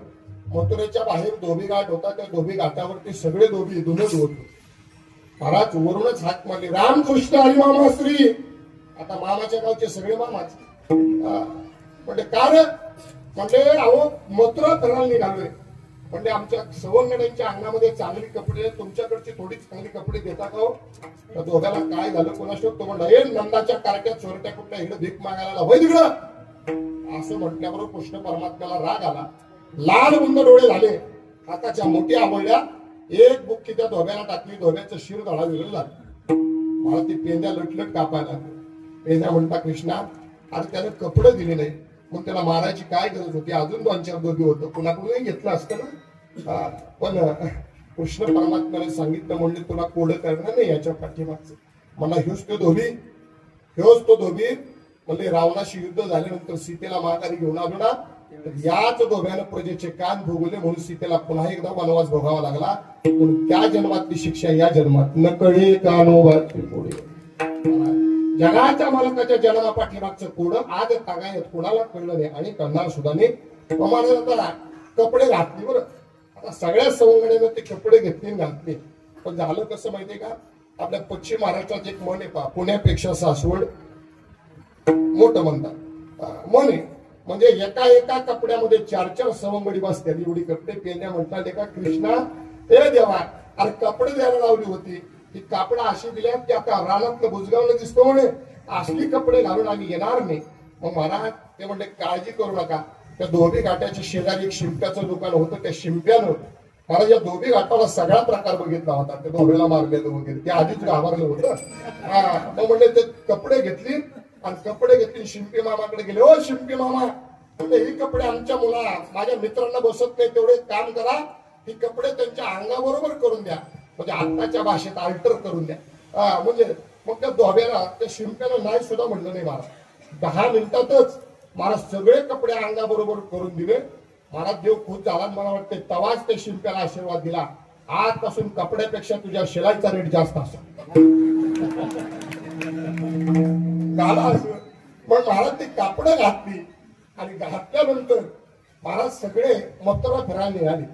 मथुरेच्या बाहेर धोबी घाट होता, त्या धोबी घाटावरती सगळे धोबी धुणं धुवत महाराज वरूनच हात मारले, रामकृष्ण हरी मामा श्री. आता मामाच्या गावचे सगळे मामाच म्हणजे काय म्हणजे अहो मथुरा फिरायला निघालोय म्हणजे आमच्या सवंगड्यांच्या अंगणामध्ये चांगली कपडे, तुमच्याकडची थोडी चांगली कपडे देता का? हो दोघाला काय झालं कोणास तो म्हणला, हे नंदाच्या कारट्या चोरट्या कुठल्या इकडे भीक मागायला होय तिकडं असं म्हटल्याबरोबर कृष्ण परमात्म्याला राग आला, लाल बुंद डोळे झाले, हाताच्या मोठी आवडल्या, एक बुक्की त्या धोब्याला टाकली, धोब्याचं शिर धडा वेगळं झालं. मला ती पेंद्या लटलट कापायला. पेंद्या म्हणता कृष्णा अरे त्याने कपडे दिले नाही, मग त्याला मारायची काय गरज होती? अजून 2-4 धोबी होतं, कुणाकडूनही घेतलं असतं ना. पण कृष्ण परमात्म्याने सांगितलं म्हणजे तुला कोड करणार नाही याच्या पाठीमागचं, मला ह्योच तो धोबी म्हणजे रावणाशी युद्ध झाल्यानंतर सीतेला माघारी घेऊन आलो ना, याच धोब्यानं प्रजेचे कान भोगले म्हणून सीतेला पुन्हा एकदा वनवास भोगावा लागला. म्हणून त्या जन्मातली शिक्षा या जन्मात न कळे कानोबाची पुढे. जगाच्या मालकाच्या जन्मापाठीमागचं कोड आज तागायत कोणाला कळलं नाही आणि करणार सुद्धा नाही. प्रमाणे कपडे घातली बरं, आता सगळ्या सवंगड्यानं ते कपडे घेतले घातले, पण झालं कसं माहितीये का? आपल्या पश्चिम महाराष्ट्रात एक मन आहे पहा, पुण्यापेक्षा सासवड मोठं म्हणतात मन आहे, म्हणजे एका कपड्यामध्ये 4-4 सवंगडी बसतात, एवढी कपडे. पेंड्या म्हणतात एका कृष्णा हे देवा अरे कपडे द्यायला लावली होती, ती कापडा अशी दिल्या की आता रानातलं बुजगावलं दिसतो म्हणे, असली कपडे घालून आम्ही येणार नाही. मग महाराज ते म्हणले काळजी करू नका, त्या धोबी घाटाच्या शेजारी एक शिंप्याचं दुकान होतं, त्या शिंप्यानं महाराज या धोबी घाटाला सगळा प्रकार बघितला होता, त्या धोबीला मारलेलं वगैरे ते आधीच घाबरलं होतं. मग म्हणले ते कपडे घेतली आणि कपडे घेतली शिंपी मामाकडे गेले. ओ शिंपी मामा म्हणजे ही कपडे आमच्या माझ्या मित्रांना बसत नाही, तेवढे काम करा, ही कपडे त्यांच्या अंगाबरोबर करून द्या, म्हणजे आत्ताच्या भाषेत अल्टर करून द्या. म्हणजे मग त्या धोब्याला त्या शिंप्याला नाही सुद्धा म्हणलं नाही महाराज, 10 मिनिटातच महाराज सगळे कपडे अंगाबरोबर करून दिले. महाराज देव खुश झाला, मला वाटते तवाच त्या शिंप्याला आशीर्वाद दिला, आजपासून कपड्यापेक्षा तुझ्या शिलाईचा रेट जास्त असेल. पण महाराज ती कापडं घातली आणि घातल्यानंतर महाराज सगळे मथुरा फिरायला निघाले.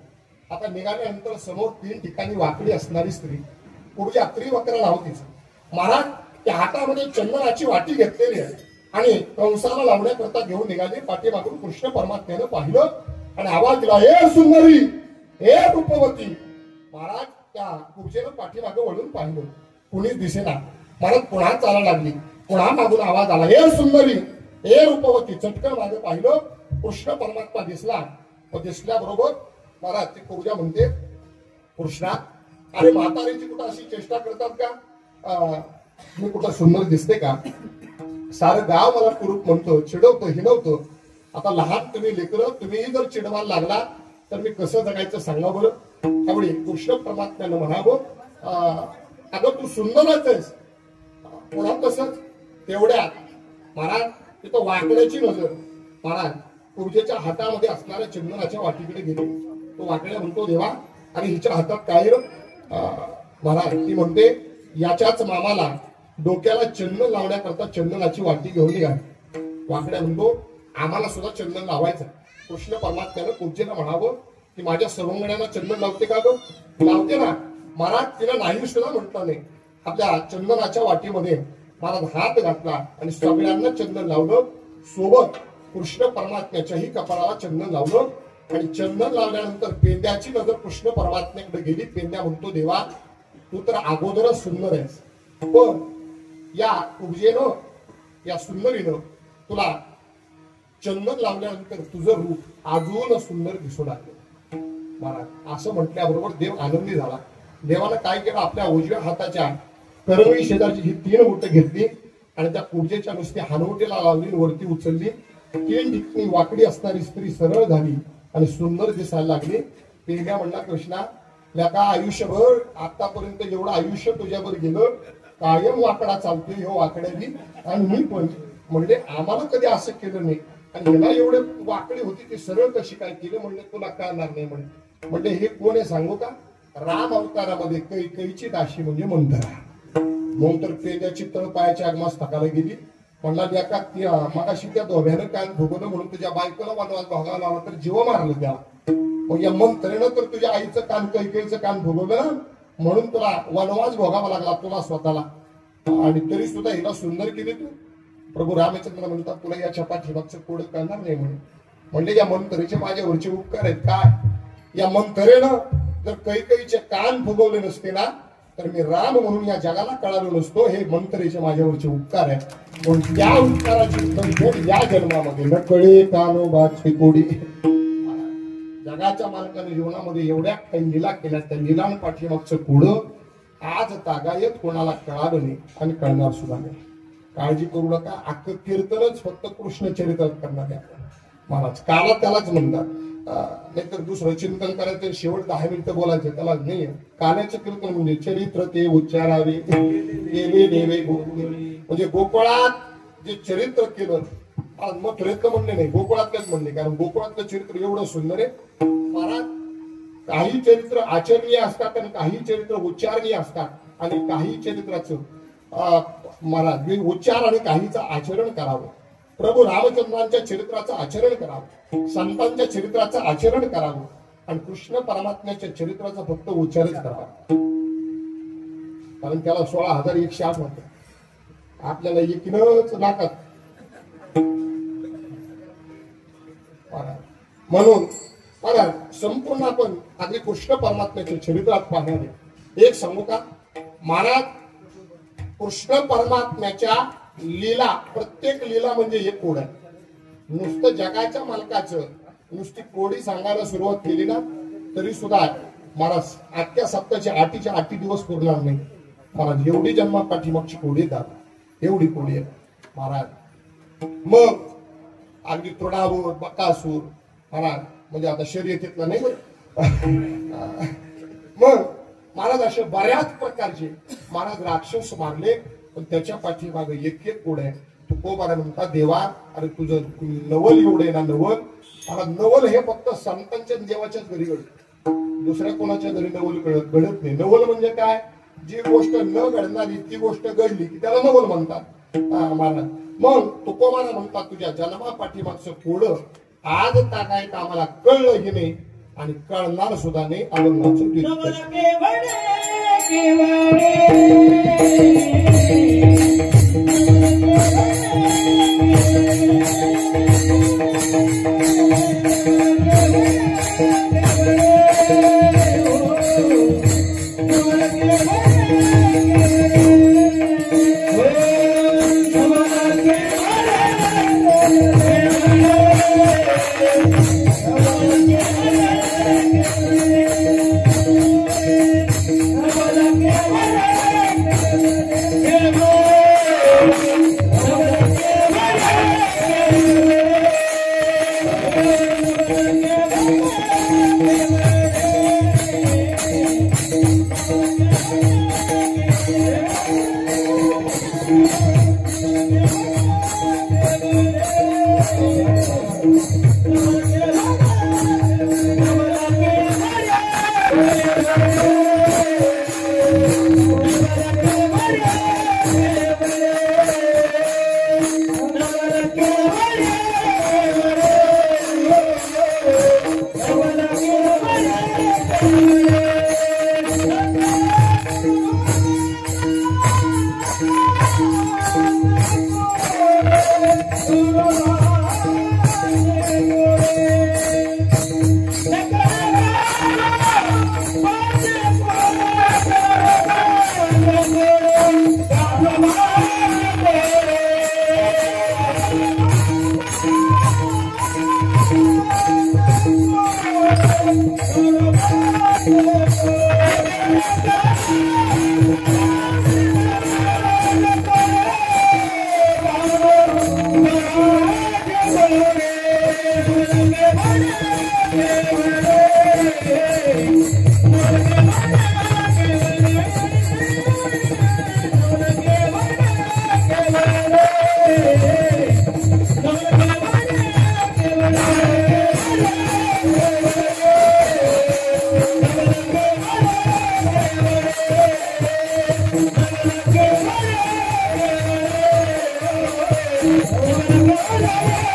आता निघाल्यानंतर समोर 3 ठिकाणी वाकडी असणारी स्त्री, पुढच्या त्रिवक्र नाव तिचं. महाराज त्या हातामध्ये चंदनाची वाटी घेतलेली आहे आणि कंसाला लावण्याकरता घेऊन निघाले. पाठीमागून कृष्ण परमात्म्यानं पाहिलं आणि आवाज दिला, हे सुंदरी हे रूपवती. महाराज त्या पुढचेनं पाठीमागं वळून पाहिलं, कुणीच दिसेना. महाराज पुन्हा चालायला लागली, पुन्हा मागून आवाज आला, हे सुंदरी हे रूपवती. चटकन मागे पाहिलं, कृष्ण परमात्मा दिसला. दिसल्याबरोबर महाराज ती पूजा म्हणते, कृष्णा अरे म्हातारीची कुठं अशी चेष्टा करतात का? मी कुठं सुंदर दिसते का? सारं गाव मला कुरूप म्हणतो, चिडवतो, हिनवतो. आता लहान तुम्ही लेकरं, तुम्हीही जर चिडवायला लागला तर मी कसं जगायचं सांगा बरं. त्यामुळे कृष्ण परमात्म्यानं म्हणावं, अगं तू सुंदरच आहेस. पुन्हा तसंच तेवढ्यात महाराज तिथं वाकड्याची नजर महाराज पूजेच्या हातामध्ये असणाऱ्या चंदनाच्या वाटीकडे गेली. तो वाकड्या म्हणतो, देवा आणि हिच्या हातात काय रे? महाराज ती म्हणते, याच्याच मामाला डोक्याला चंदन लावण्याकरता चंदनाची वाटी घेऊन निघाली. वाकड्या म्हणतो, आम्हाला सुद्धा चंदन लावायचं. कृष्ण परमात्म्यानं पूजेला म्हणावं की माझ्या सवंगड्यांना चंदन लावते का गं? लावते ना. महाराज तिला नाही सुद्धा म्हटलं नाही. आपल्या चंदनाच्या वाटीमध्ये महाराज हात घातला आणि सगळ्यांना चंदन लावलं. सोबत कृष्ण परमात्म्याच्याही कपाळाला चंदन लावलं. आणि चंदन लावल्यानंतर पेंद्याची नजर कृष्ण परमात्म्याकडे गेली. पेंद्या म्हणतो, देवा तू तर अगोदरच सुंदर आहेस, पण या कुबजेनं, या सुंदरीनं तुला चंदन लावल्यानंतर तुझं रूप अजून सुंदर दिसू लागलं. महाराज असं म्हटल्याबरोबर देव आनंदी झाला. देवानं काय केलं, आपल्या उजव्या हाताच्या करंगळी शेजारची ही 3 बोटं घेतली आणि त्या कुबजेच्या नुसती हानवटीला लावली, वरती उचलली. 3 ठिकाणी वाकडी असणारी स्त्री सरळ झाली आणि सुंदर दिसायला लागली. पेंड्या म्हणला, कृष्णा का आयुष्यभर आतापर्यंत एवढं आयुष्य तुझ्यावर गेलं, कायम वाकडा चालतोय ह्यो वाकड्यानी, आणि मी पण म्हणले आम्हाला कधी असं केलं नाही, आणि मला एवढे वाकडी होती ती सरळ कशी काय केली. म्हणले तुला कळणार नाही. म्हणले हे कोण आहे सांगू का, राम अवतारामध्ये कैकेयीची दाशी म्हणजे मंथरा. मग तर पेंद्याची तळपायाच्या आगमस्तकाला गेली. म्हणला एका मगाशी त्या दोघ्यानं कान भोगवलं म्हणून तुझ्या बायकोला वनवास भोगावा लावला तर जीव मारलं त्याला. मग या मंत्रेनं तर तुझ्या आईचं कान कैकेयीचं कान भोगवलं म्हणून तुला वनवास भोगावा लागला तुला स्वतःला, आणि तरी सुद्धा हिला सुंदर केली तू. प्रभू रामचंद्र म्हणतात तुला याच्या पाठीमागचं कोड करणार नाही म्हणून. म्हणजे या मंत्रेचे माझ्यावरचे उपकार आहेत काय. या मंत्रेनं जर कैकेयीचे कान भोगवले नसते ना तर मी राम म्हणून या जगाला कळालो नसतो. हे मंत्रेचे माझ्यावरचे उपकार आहेत, म्हणून त्या उपकाराची परतफेड या जन्मामध्ये न कळे कानोबाची कोडी. जगाच्या मालकाने जीवनामध्ये एवढ्या काही लीला केल्या, त्या लीलां पाठीमागचं कोडं आज तागायत कोणाला कळालं नाही आणि कळणार सुद्धा नाही. काळजी करू नका, अख्खं कीर्तनच फक्त कृष्ण चरित्रात करणार आहे महाराज. काला त्यालाच म्हणतात, नाहीतर दुसरं चिंतन करायचं शेवट 10 मिनिटं बोलायचं त्याला नाही. काल्याचं कीर्तन म्हणजे चरित्र ते उच्चारावे देवे देवे गोकुळी, म्हणजे गोकुळात जे चरित्र केलं. मथुरेतलं म्हणणे नाही, गोकुळातलंच म्हणणे, कारण गोकुळातलं चरित्र एवढं सुंदर आहे महाराज. काही चरित्र आचरणीय असतात आणि काही चरित्र उच्चारणीय असतात, आणि काही चरित्राचं महाराज उच्चार आणि काहीचं आचरण करावं. प्रभू रामचंद्रांच्या चरित्राचं आचरण करावं, संतांच्या चरित्राचं आचरण करावं, आणि कृष्ण परमात्म्याच्या चरित्राचा फक्त उच्चारच करावा, कारण त्याला 16,108 म्हणतात. आपल्याला एकीनच नाकात. म्हणून महाराज संपूर्ण आपण अगदी कृष्ण परमात्म्याच्या चरित्रात पाहणार आहे. एक सांगू का महाराज, कृष्ण परमात्म्याच्या लीला, प्रत्येक लीला म्हणजे एक कोड आहे. नुसतं जगाच्या मालकाचं नुसती कोडी सांगायला सुरुवात केली ना तरी सुद्धा महाराज आजच्या सप्ताहाच्या 8 दिवस पुरणार नाही महाराज. एवढी जन्मा पाठीमागची कोडी दादा, एवढी कोडी आहे महाराज. मग अगदी तृणासूर, बकासूर महाराज, म्हणजे आता शर्यतीतला नाही मग महाराज असे बऱ्याच प्रकारचे महाराज राक्षस मारले, पण त्याच्या पाठीमागे एक कोड आहे. तुकोबाला म्हणतात, देवा अरे तुझं नवल एवढे ना नवल. मला नवल हे फक्त संतांच्या देवाच्याच घरी घडत, दुसऱ्या कोणाच्या घरी नवल घडत नाही. नवल म्हणजे काय, जी गोष्ट न घडणारी ती गोष्ट घडली की त्याला नवल म्हणतात महाराज. मग तुकोबाला म्हणतात, तुझ्या जन्मा पाठीमागचं कोड आज तागायत आम्हाला कळलंही नाही आणि कळणार सुद्धा नाही. आनंदाचं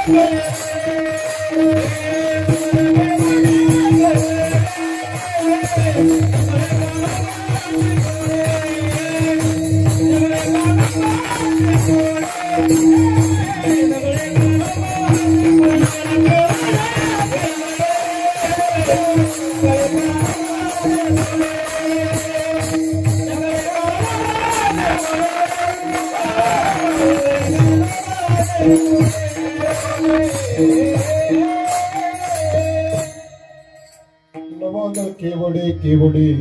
नवल केवडे केवडे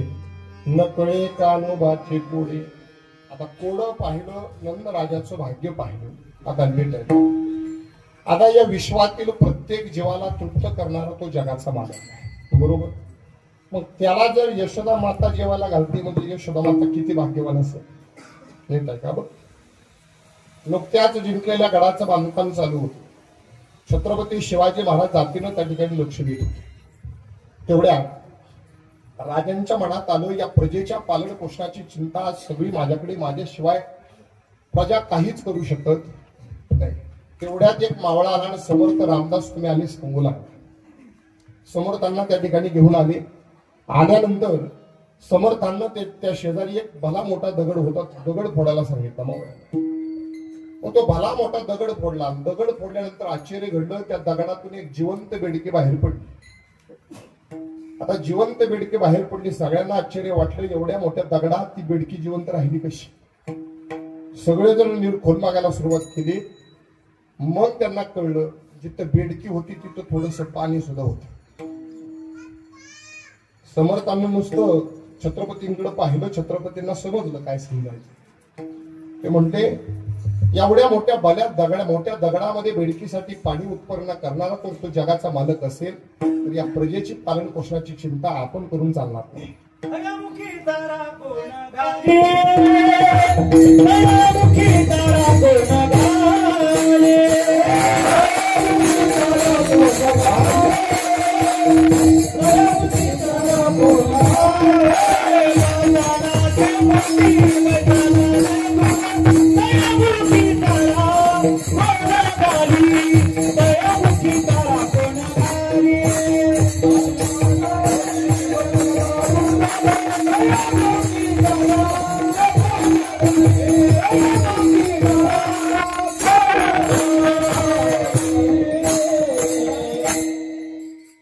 नकळे कानोबाचे कोडे. आता कोडं पाहिलं, नंद राजाचं भाग्य पाहिलं. आता नीट आहे, आता या विश्वातील प्रत्येक जीवाला तृप्त करणारा तो जगाचा मालक आहे, बरोबर. मग त्याला जर यशोदा माता जेवायला घालते म्हणजे यशोदा माता किती भाग्यवान असेल, नीट आहे का बघ. नुकत्याच जिंकलेल्या गडाचं बांधकाम चालू होतं. छत्रपती शिवाजी महाराज जातीनं त्या ठिकाणी लक्ष देत होते. तेवढ्या राजांच्या मनात आलं, या प्रजेच्या पालन पोषणाची चिंता सगळी माझ्याकडे, माझ्याशिवाय प्रजा काहीच करू शकत नाही. तेवढ्यात एक मावळा आला आणि समर्थ रामदास तुम्ही आले सांगोला. समर्थांना त्या ठिकाणी घेऊन आले. आल्यानंतर समर्थांना त्या शेजारी एक भला मोठा दगड होता, दगड फोडायला सांगितला मावळ्याला. तो भला मोठा दगड फोडला. दगड फोडल्यानंतर आश्चर्य घडलं, त्या दगडातून एक जिवंत बेडकी बाहेर पडली. आता जिवंत बेडकी बाहेर पडली, सगळ्यांना आश्चर्य वाटलं, एवढ्या मोठ्या दगडात ती बेडकी जिवंत राहिली कशी. सगळेजण निर्खोल मागायला सुरुवात केली. मग त्यांना कळलं, जिथं बेडकी होती तिथं थोडस पाणी सुद्धा होतं. समर्थांनी नुसतं छत्रपतींकडे पाहिलं, छत्रपतींना समजलं काय समजायचं. ते म्हणते, एवढ्या मोठ्या मोठ्या दगडामध्ये बेडकीसाठी पाणी उत्पन्न करणारा तो जगाचा मालक असेल तर या प्रजेची पालन पोषणाची चिंता आपण करून चालणार नाही.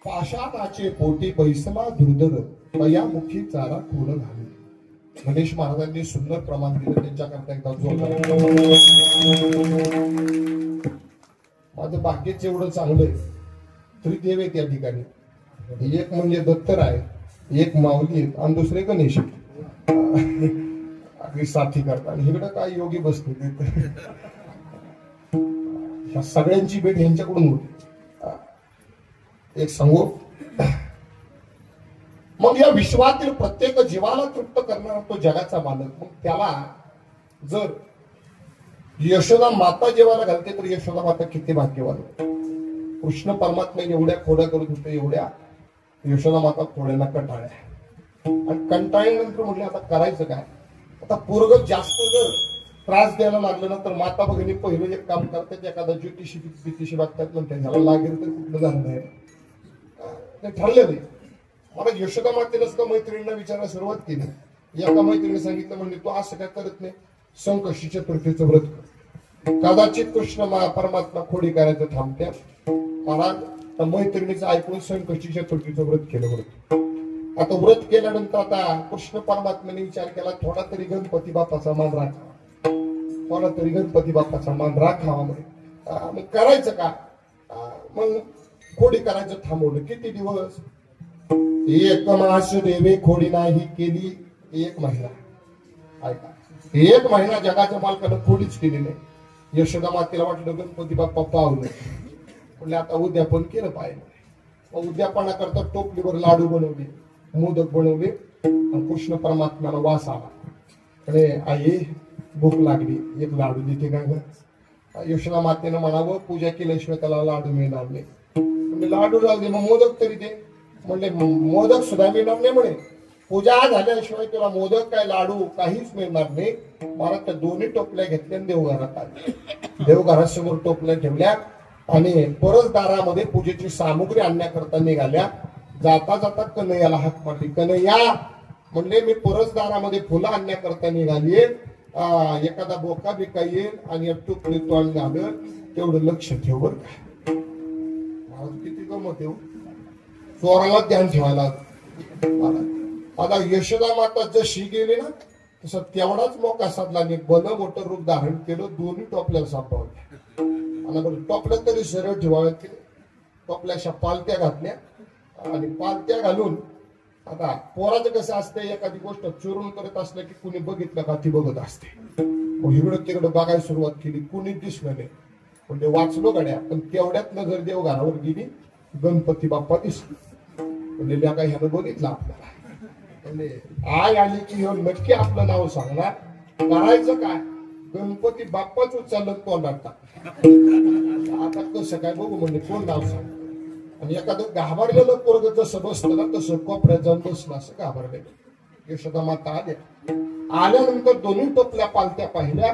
पाषाणाचे पोटी बैसला दुर्धर तया मुखी चारा थोड घाले. गणेश महाराजांनी सुंदर प्रमाण दिलं, त्यांच्याकरता एकदा जोरदार. माझं भाग्यच एवढं चांगलं आहे, त्रिदेव आहे त्या ठिकाणी. एक म्हणजे दत्तराय, एक माऊली आणि दुसरे गणेश. अगदी साथी करतात. इकडं काय योगी बसते, ह्या सगळ्यांची भेट यांच्याकडून होती. एक सांगू, मग या विश्वातील प्रत्येक जीवाला तृप्त करणारा तो जगाचा मालक, मग त्याला जर यशोदा माता जेवायला घालते तर यशोदा माता किती भाग्यवान. कृष्ण परमात्मा एवढ्या खोड्या करत होते, एवढ्या यशोदा माता थोड्यांना कंटाळ्या. आणि कंटाळल्यानंतर म्हटलं आता करायचं काय. आता पोरग जास्त जर त्रास द्यायला लागलं ना तर माता भगिनी पहिलं एक काम करतात, एखादा ज्योतिषी बघतात, म्हणतात ह्याला लागेल तर कुठलं झालं नाही, ते ठरले नाही. मला यशोदा मातेनं सुद्धा मैत्रिणींना विचारायला सुरुवात केली. एका मैत्रिणी सांगितलं, म्हणजे तू असं काय करत नाही, संकष्टी चतुर्थीचं व्रत कर. कदाचित कृष्ण परमात्मा खोडी करायचं थांबत्या. मला मैत्रिणीचं ऐकून संकष्टी चतुर्थीचं व्रत केलं. व्रत आता व्रत केल्यानंतर आता कृष्ण परमात्म्याने विचार केला, थोडा तरी गणपती बाप्पाचा मान राखावा, थोडा तरी गणपती बाप्पाचा मान राखावा. मग करायचं का. मग खोडी करायचं थांबवलं. किती दिवस. एक मास देवे खोडी नाही केली, 1 महिना. ऐका, 1 महिना जगाच्या मालकानं खोडीच केली नाही. यशोदा मातेला वाटलं गणपती बाप्पा पावलं, म्हणजे आता उद्यापन केलं पाहिजे. उद्यापना करता टोपलीवर लाडू बनवले, मोदक बनवले. कृष्ण परमात्म्याला वास आला, अरे आई भूक लागली, एक लाडू देते का ग. यशोदा मातेनं म्हणावं, पूजा केल्याशिवाय त्याला लाडू मिळणार नाही. म्हणजे लाडू राहू दे, मग मोदक तरी दे. म्हणजे मोदक सुद्धा मिळणार नाही म्हणे. पूजा झाल्याशिवाय तुला मोदक काय लाडू काहीच मिळणार नाही. मला त्या दोन्ही टोपल्या घेतल्या आणि देवघरात आले. देवघरासमोर टोपल्या ठेवल्या आणि परसदारामध्ये पूजेची सामुग्री आणण्याकरता निघाल्या. जाता जाता कन्हैयाला हाक मारली. कन्हैया म्हणले मी परसदारामध्ये फुलं आणण्याकरता निघालीये, एखादा बोका बिका येईल आणि टुकडी तोंड झालं तेवढं लक्ष ठेव बर का. महाराज किती गमत येऊ, चोराला ध्यान ठेवायला. आता यशोदा माता जशी गेली ना तसं तेवढाच मोका साधला आणि भलं मोठं रूप धारण केलं. दोन्ही टोपल्याला सापडवल्या आणि टोपल्या तरी सरळ ठेवाव्यात. टोपल्याशा पालत्या घातल्या आणि पालत्या घालून आता पोराचं कसं असतं, एखादी गोष्ट चोरून करत असलं की कुणी बघितलं का ती बघत असते. मग इकडं तिकडं बघायला सुरुवात केली, कुणी दिसलं नाही. म्हणजे वाचलो गड्या, पण तेवढ्यात नजर देव घरावर गेली, गणपती बाप्पा दिसले. म्हणजे काय ह्यानं बघितलं आपल्याला. म्हणजे आय आली की नक्की आपलं नाव सांगणार. करायचं काय, गणपती बाप्पाच उचललं तोंडात. आता कसं काय बघू म्हणजे कोण नाव सांग. आणि एखादं घाबरलेलं पोरग जसं बसतं ना तसं कोपऱ्यात जाऊन बसलं असं घाबरलेलं. यशोदा माता आल्या. आल्यानंतर दोन्ही टोपल्या पालत्या पाहिल्या.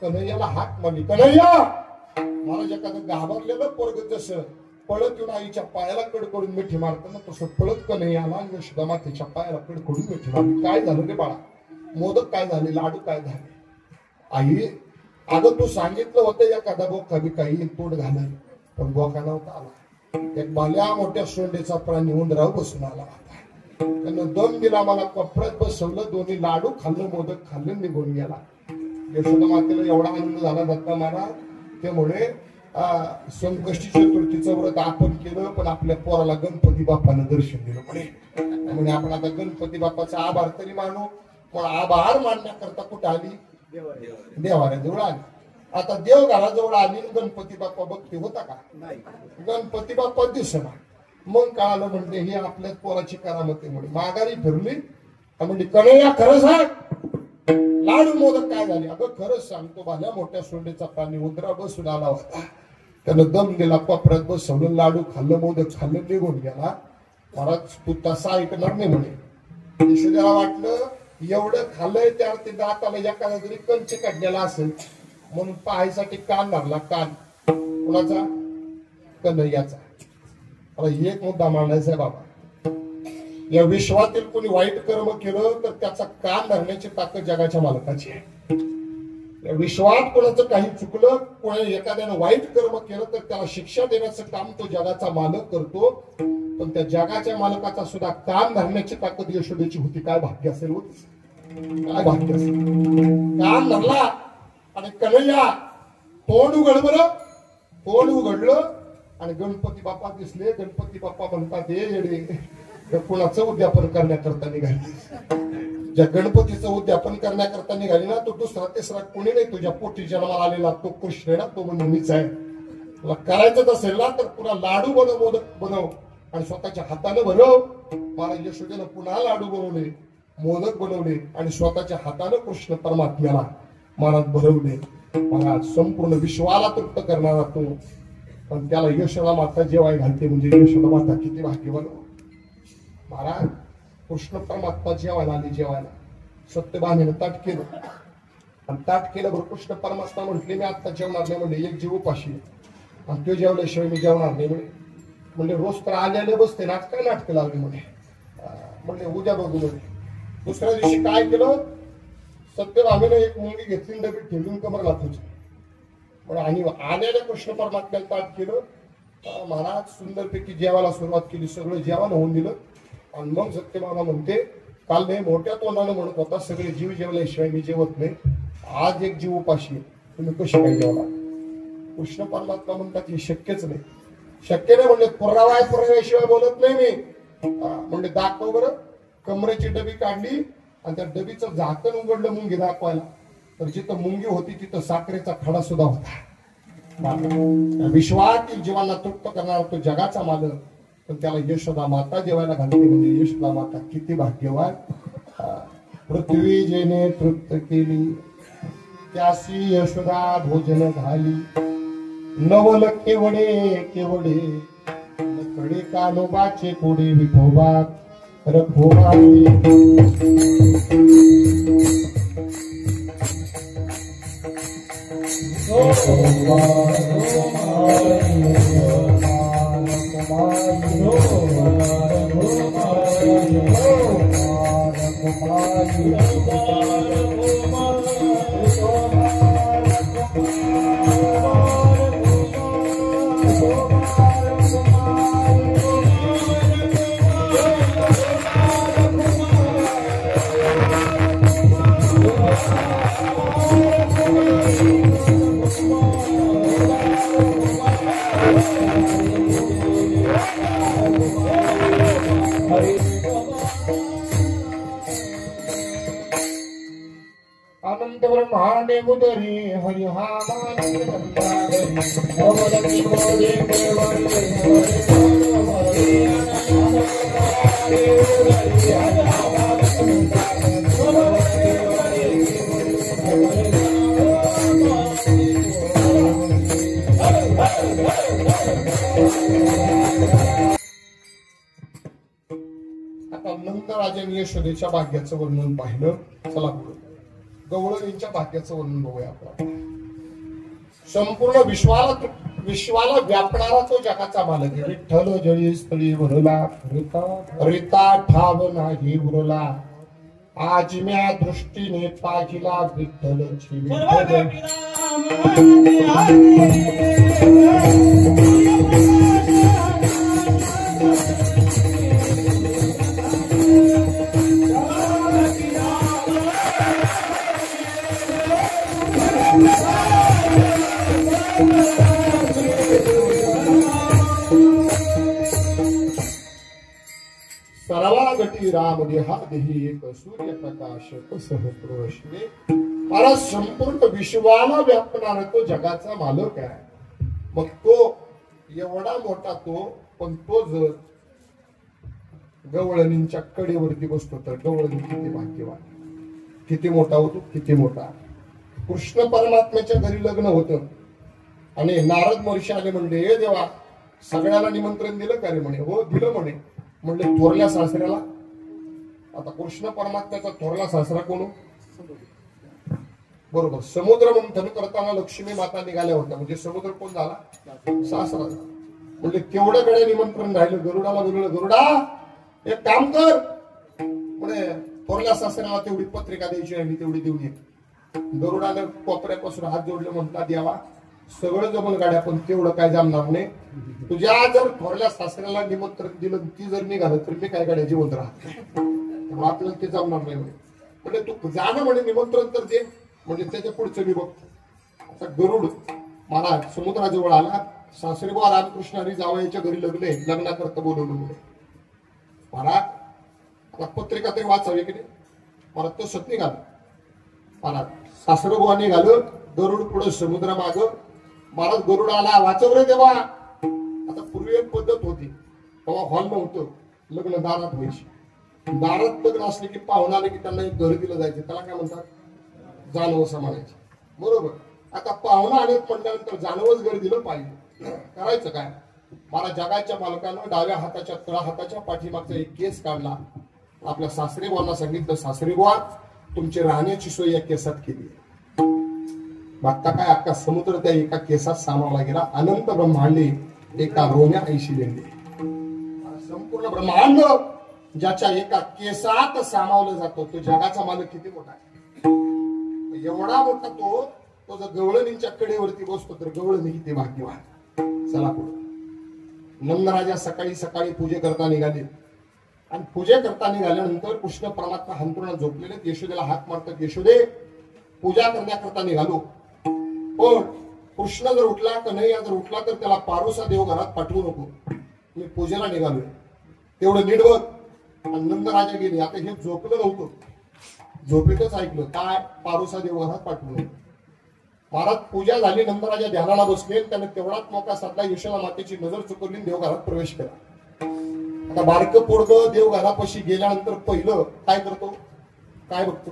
कन्हैयाला हाक मारली. कन्हैया महाराज, एखादं घाबरलेलं पोरग जसं पळत येऊन आईच्या पायाला कडकडून मिठी मारतं ना तसं पळत कन्हैयाला यशोदा मातेच्या पायाला कडकडून मिठी मारली. काय झालं रे बाळा, मोदक काय झाले, लाडू काय झाले. आई अगं तू सांगितलं होतं एखादा बोका बिका येईल तोड घालाय, पण बोका नव्हता आला. एक भल्या मोठ्या सोंडेचा प्राणी उंदराव बसून आला होता. त्यानं दम दिला, मला कपड्यात बसवलं, दोन्ही लाडू खाल्लं, मोदक खाल्लं, निघून गेला. यशोदा मातेला एवढा आनंद झाला दत्ता महाराज. त्यामुळे संकष्टी चतुर्थीचं व्रत आपण केलं, पण आपल्या पोराला गणपती बाप्पानं दर्शन दिलं. म्हणजे आपण आता गणपती बाप्पाचा आभार तरी मानू, पण आभार मानण्याकरता कुठं आली, देवाऱ्याजवळ आली. आता देव घराजवळ आली, गणपती बाप्पा बघते होता का, गणपती बाप्पा दिसना. मग कळालं म्हणजे ही आपल्याच पोराची करामती. म्हणून माघारी फिरली म्हणजे कन्हैया खरं सांग, लाडू मोदक काय झाले. अगं खरंच सांगतो, भल्या मोठ्या सोंडेचा प्राणी उंदरा बसून आला होता. त्यानं दम दिला, कोपऱ्यात बसवलं, लाडू खाल्लं, मोदक खाल्लं, निघून गेला. महाराज तू तसा ऐकणार नाही म्हणे. यशोदेला वाटलं एवढं खाल्लंय त्या दाताला एखादा जरी कंच काढलेला असेल म्हणून पाहायसाठी कान धरला. कान कुणाचा, कन्हैयाचा. एक मुद्दा मांडायचा आहे बाबा, या विश्वातील कोणी वाईट कर्म केलं तर त्याचा कान धरण्याची ताकद जगाच्या मालकाची आहे. या विश्वात कोणाचं काही चुकलं, कोणी एखाद्यानं वाईट कर्म केलं तर त्याला शिक्षा देण्याचं काम तो जगाचा मालक करतो. पण त्या जगाच्या मालकाचा सुद्धा कान धरण्याची ताकद यशोदेची होती. काय भाग्य असेल होती, काय भाग्य असेल. कान धरला आणि कन्हैया तोंड उघड बरं. तोंड उघडलं आणि गणपती बाप्पा दिसले. गणपती बाप्पा म्हणतात हे येडे, कुणाचं उद्यापन करण्याकरता निघाली. ज्या गणपतीचं उद्यापन करण्याकरता निघाली ना, तो दुसरा तिसरा कोणी नाही, तुझ्या पोटी जन्माला आलेला तो कृष्ण ना, तो नेहमीच आहे. तुला करायचं असेल ना तर पुन्हा लाडू बनव, मोदक बनव आणि स्वतःच्या हाताने बनव. मला यशोदेनं पुन्हा लाडू बनवले, मोदक बनवले आणि स्वतःच्या हाताने कृष्ण परमात्म्याला महाराज भरवले. महाराज संपूर्ण विश्वाला तृप्त करणारा तो, पण त्याला यशोदा माता जेवाय घालते. म्हणजे यशोदा माता किती भाग्यवान. महाराज कृष्ण परमात्मा जेवायला आली. जेवायला सत्यभामेनं ताट केलं आणि ताट केलं बरं. कृष्ण परमात्मा म्हटले मी आता जेवणार नाही. म्हणजे एक जीव उपाशी आणि तो जेवल्याशिवाय मी जेवणार नाही. म्हणजे रोज तर आल्याने बसते नाटक, काय नाटकं लावली म्हणजे उद्या बघू. म्हणजे दुसऱ्या दिवशी काय केलं, सत्यभामेनं एक मुंगी घेतली, डबीत ठेवून कमर घातली आणि आल्याने कृष्ण परमात्म्याला ताट केलं. महाराज सुंदरपैकी जेवायला सुरुवात केली. सगळं जेवण होऊन दिलं आणि मग सत्यभामा म्हणते काल नाही मोठ्या तोंडानं म्हणत होता सगळे जीव जेवल्याशिवाय मी जेवत नाही, आज एक जीव उपाशी, तुम्ही कशी काय जेवला. कृष्ण परमात्मा म्हणतात हे शक्यच नाही. शक्य नाही म्हणजे पुरावा आहे, पुराव्याशिवाय बोलत नाही मी. म्हणजे दाखव बरं. कमरेची डबी काढली आणि त्या डबीचं झाकण उघडलं मुंगी दाखवायला, तर जिथं मुंगी होती तिथं साखरेचा खडा सुद्धा होता. विश्वातील जीवांना तृप्त करणारा तो जगाचा मालक, पण त्याला यशोदा माता जेवायला घालते. म्हणजे यशोदा माता किती भाग्यवान. पृथ्वी जेने तृप्त केली त्यासी यशोदा भोजन झाली. नवल केवडे केवडे कडे कानोबाचे कोडे विठोबा रखोबा. अनंत ब्रह्मांडे उदरी हरि हा मानव अवलंबी मोदे आता नंदराजांनी यशोदेच्या भाग्याचं वर्णन पाहिलं. चला पुढे गवळणींच्या भाग्याचं वर्णन बघूया आपण. संपूर्ण विश्वाला व्यापणारा तो जगाचा मालक आहे. विठ्ठल जळी स्थळी भरला रिता ठाव नाही उरला आजम्या दृष्टीने पाहिला विठ्ठलची सर्वा गती राम देहा देही एक सूर्य प्रकाश सहस्रश्री. मला संपूर्ण विश्वाला व्यापणारा तो जगाचा मालक आहे. मग तो एवढा मोठा तो, पण तो जर गवळणींच्या कडेवरती बसतो तर गवळणी किती भाग्यवान, किती मोठा होतो, किती मोठा. कृष्ण परमात्म्याच्या घरी लग्न होतं आणि नारद महर्षी आले म्हणले, हे देवा सगळ्याला निमंत्रण दिलं का रे? म्हणे हो दिलं म्हणे. म्हणले थोरल्या सासऱ्याला? आता कृष्ण परमात्म्याचा थोरला सासरा कोण? बरोबर. समुद्र मंथन करताना लक्ष्मी माता निघाल्या होत्या, म्हणजे समुद्र कोण झाला? सासरा. म्हणजे केवढ्याकडे निमंत्रण राहिलं. गरुडाला बोलवलं, गरुडा एक काम कर म्हणे, थोरल्या सासऱ्याला तेवढी पत्रिका द्यायची आणि तेवढी देऊन ये. गरुडाने कोपऱ्यापासून हात जोडले, म्हटला देवा सगळं जमल गाड्या, पण तेवढं काय जमणार नाही. तुझ्या जर थोरल्या सासऱ्याला निमंत्रण दिलं, ती जर निघालं तर मी काय गाड्या जिवंत राहत, आपल्याला ते जमणार नाही म्हणे. म्हणजे तू जाणं म्हणे, निमंत्रण तर दे. म्हणजे त्याच्या पुढचं मी बघतो. आता गरुड महाराज समुद्राजवळ आला. सासरी बुवा रामकृष्ण आणि जावयाच्या घरी लग्नाकरता बोलवलं म्हणे. महाराज आता पत्रिका तरी वाचावी की नाही? महाराज तो सत निघाला. महाराज सासर बुवा निघालं, गरुड पुढे समुद्र माग. महाराज गरुड आला, वाचव रे देवा. आता पूर्वी एक पद्धत होती, तेव्हा हॉल नव्हतं, लग्न दारात व्हायची. दारात लग्न असले की पाहुणा आले की त्यांना एक घर दिलं जायचं, त्याला काय म्हणतात? जानवं म्हणायचे. बरोबर. आता पाहुणा आले म्हटल्यानंतर जानवच घर दिलं पाहिजे. करायचं काय? मला जगाच्या मालकानं डाव्या हाताच्या तळा हाताच्या पाठीमागचा एक केस काढला. आपल्या सासरे बुवांना सांगितलं, सासरे बुवा तुमची राहण्याची सोय या केसात केली. बघता काय अख्खा समुद्र त्या एका केसात सामावला गेला. अनंत ब्रह्मांडे एका रोम्या ऐशी लेंडे. संपूर्ण ब्रह्मांड ज्याच्या एका केसात सामावलं जातो, तो जगाचा मालक किती मोठा आहे. एवढा मोठा तो जर गवळणींच्या कडेवरती बसतो तर गवळणी किती भाग्यवान. चला पुढे. नंदराजा सकाळी सकाळी पूजे करता निघाले आणि पूजे करता निघाल्यानंतर कृष्ण परमात्मा हंतरुणात झोपलेले. यशोदेला हात मारतात, यशोदे पूजा करण्याकरता निघालो. पण कृष्ण जर उठला कन्हैया जर उठला तर त्याला पारोसा देव घरात पाठवू नको, मी पूजेला निघालोय तेवढं नीट बघ. आणि नंदराजा गेले. आता हे झोपलं नव्हतं, झोपेतच ऐकलं काय? पारोसा देव घरात पाठवू नको. महाराज पूजा झाली, नंदराजा ध्यानाला बसले. त्याने तेवढाच मोका साधला, यशोदा मातेची नजर चुकवली, देवघरात प्रवेश केला. आता बारकं पोरगं देवघरापाशी गेल्यानंतर पहिलं काय करतो? काय बघतो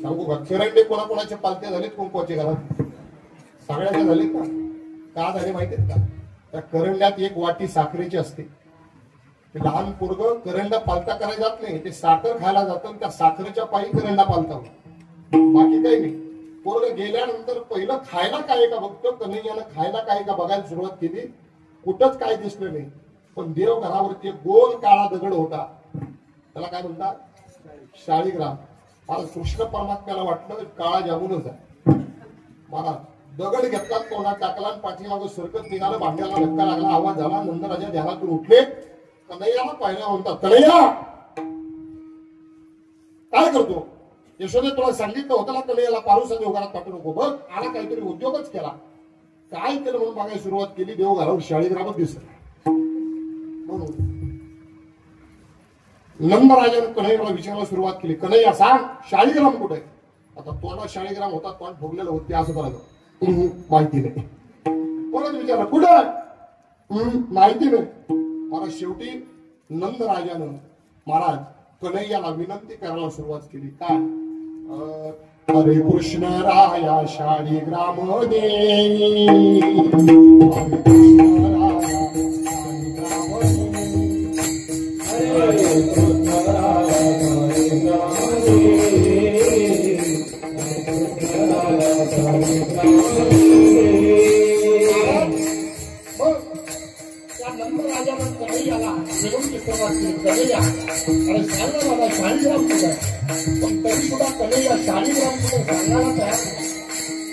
सांगू का? खेरंडे कोणाकोणाचे पालते झालेत कुंकवाचे घरात? सगळ्याचे झालेत ना? का झाले माहितीत का? त्या करंड्यात एक वाटी साखरेची असते. लहान पोरगं करंडा पालता करायला जात नाही, ते साखर खायला जातं. त्या साखरेच्या पायी करंडा पालता होतो, बाकी काही नाही. पोरग गेल्यानंतर पहिलं खायला काय का बघतो, कन्हैयानं खायला काय का बघायला सुरुवात केली. कुठंच काय दिसलं नाही. पण देव घरावरती एक गोल काळा दगड होता. त्याला काय म्हणतात? शाळीग्राम. मला कृष्ण परमात्म्याला वाटलं काळा जामूनच आहे. मला दगड घेतला, तोंडात टाकला, पाठीमागं सरकत निघालं. भांड्याला धक्का लागला, आवाज झाला. नंदराजा ध्यानातून उठले. कन्हैयाला पाहिलं म्हणतात, कन्हैया काय करतो? यशोदे तुला सांगितलं होतं ना कन्हैयाला पारुसा देवघरात पाठवू नको. बघ आला काहीतरी उद्योगच केला. काय केलं म्हणून बघायला सुरुवात केली. देवघरावर शाळीग्रामच दिसला. म्हणून नंदराजाने कन्हैयाला विचारायला सुरुवात केली, कन्हैया सांग शाळीग्राम कुठे? आता तोंडा शाळीग्राम होता, तोंड फुगलेलं होते. असं करायचं, माहिती नाही. परत विचारलं कुठं? माहिती नाही. मला शेवटी नंदराजानं महाराज कन्हैयाला विनंती करायला सुरुवात केली. काय? हरे कृष्ण राया शाळीग्राम दे, हरे कृष्ण राया शाळीग्राम दे, हरे कृष्ण राया शाळीग्राम दे, हरे कृष्ण राया शाळीग्राम दे. नंदराजानं कन्हैयाला विनंती सुरुवात केली, कन्हैया अरे सांगा मला शाळीग्राम कुठे? पण तरी सुद्धा कन्हैया शाळीग्राम कुठे सांगायला तयार नाही.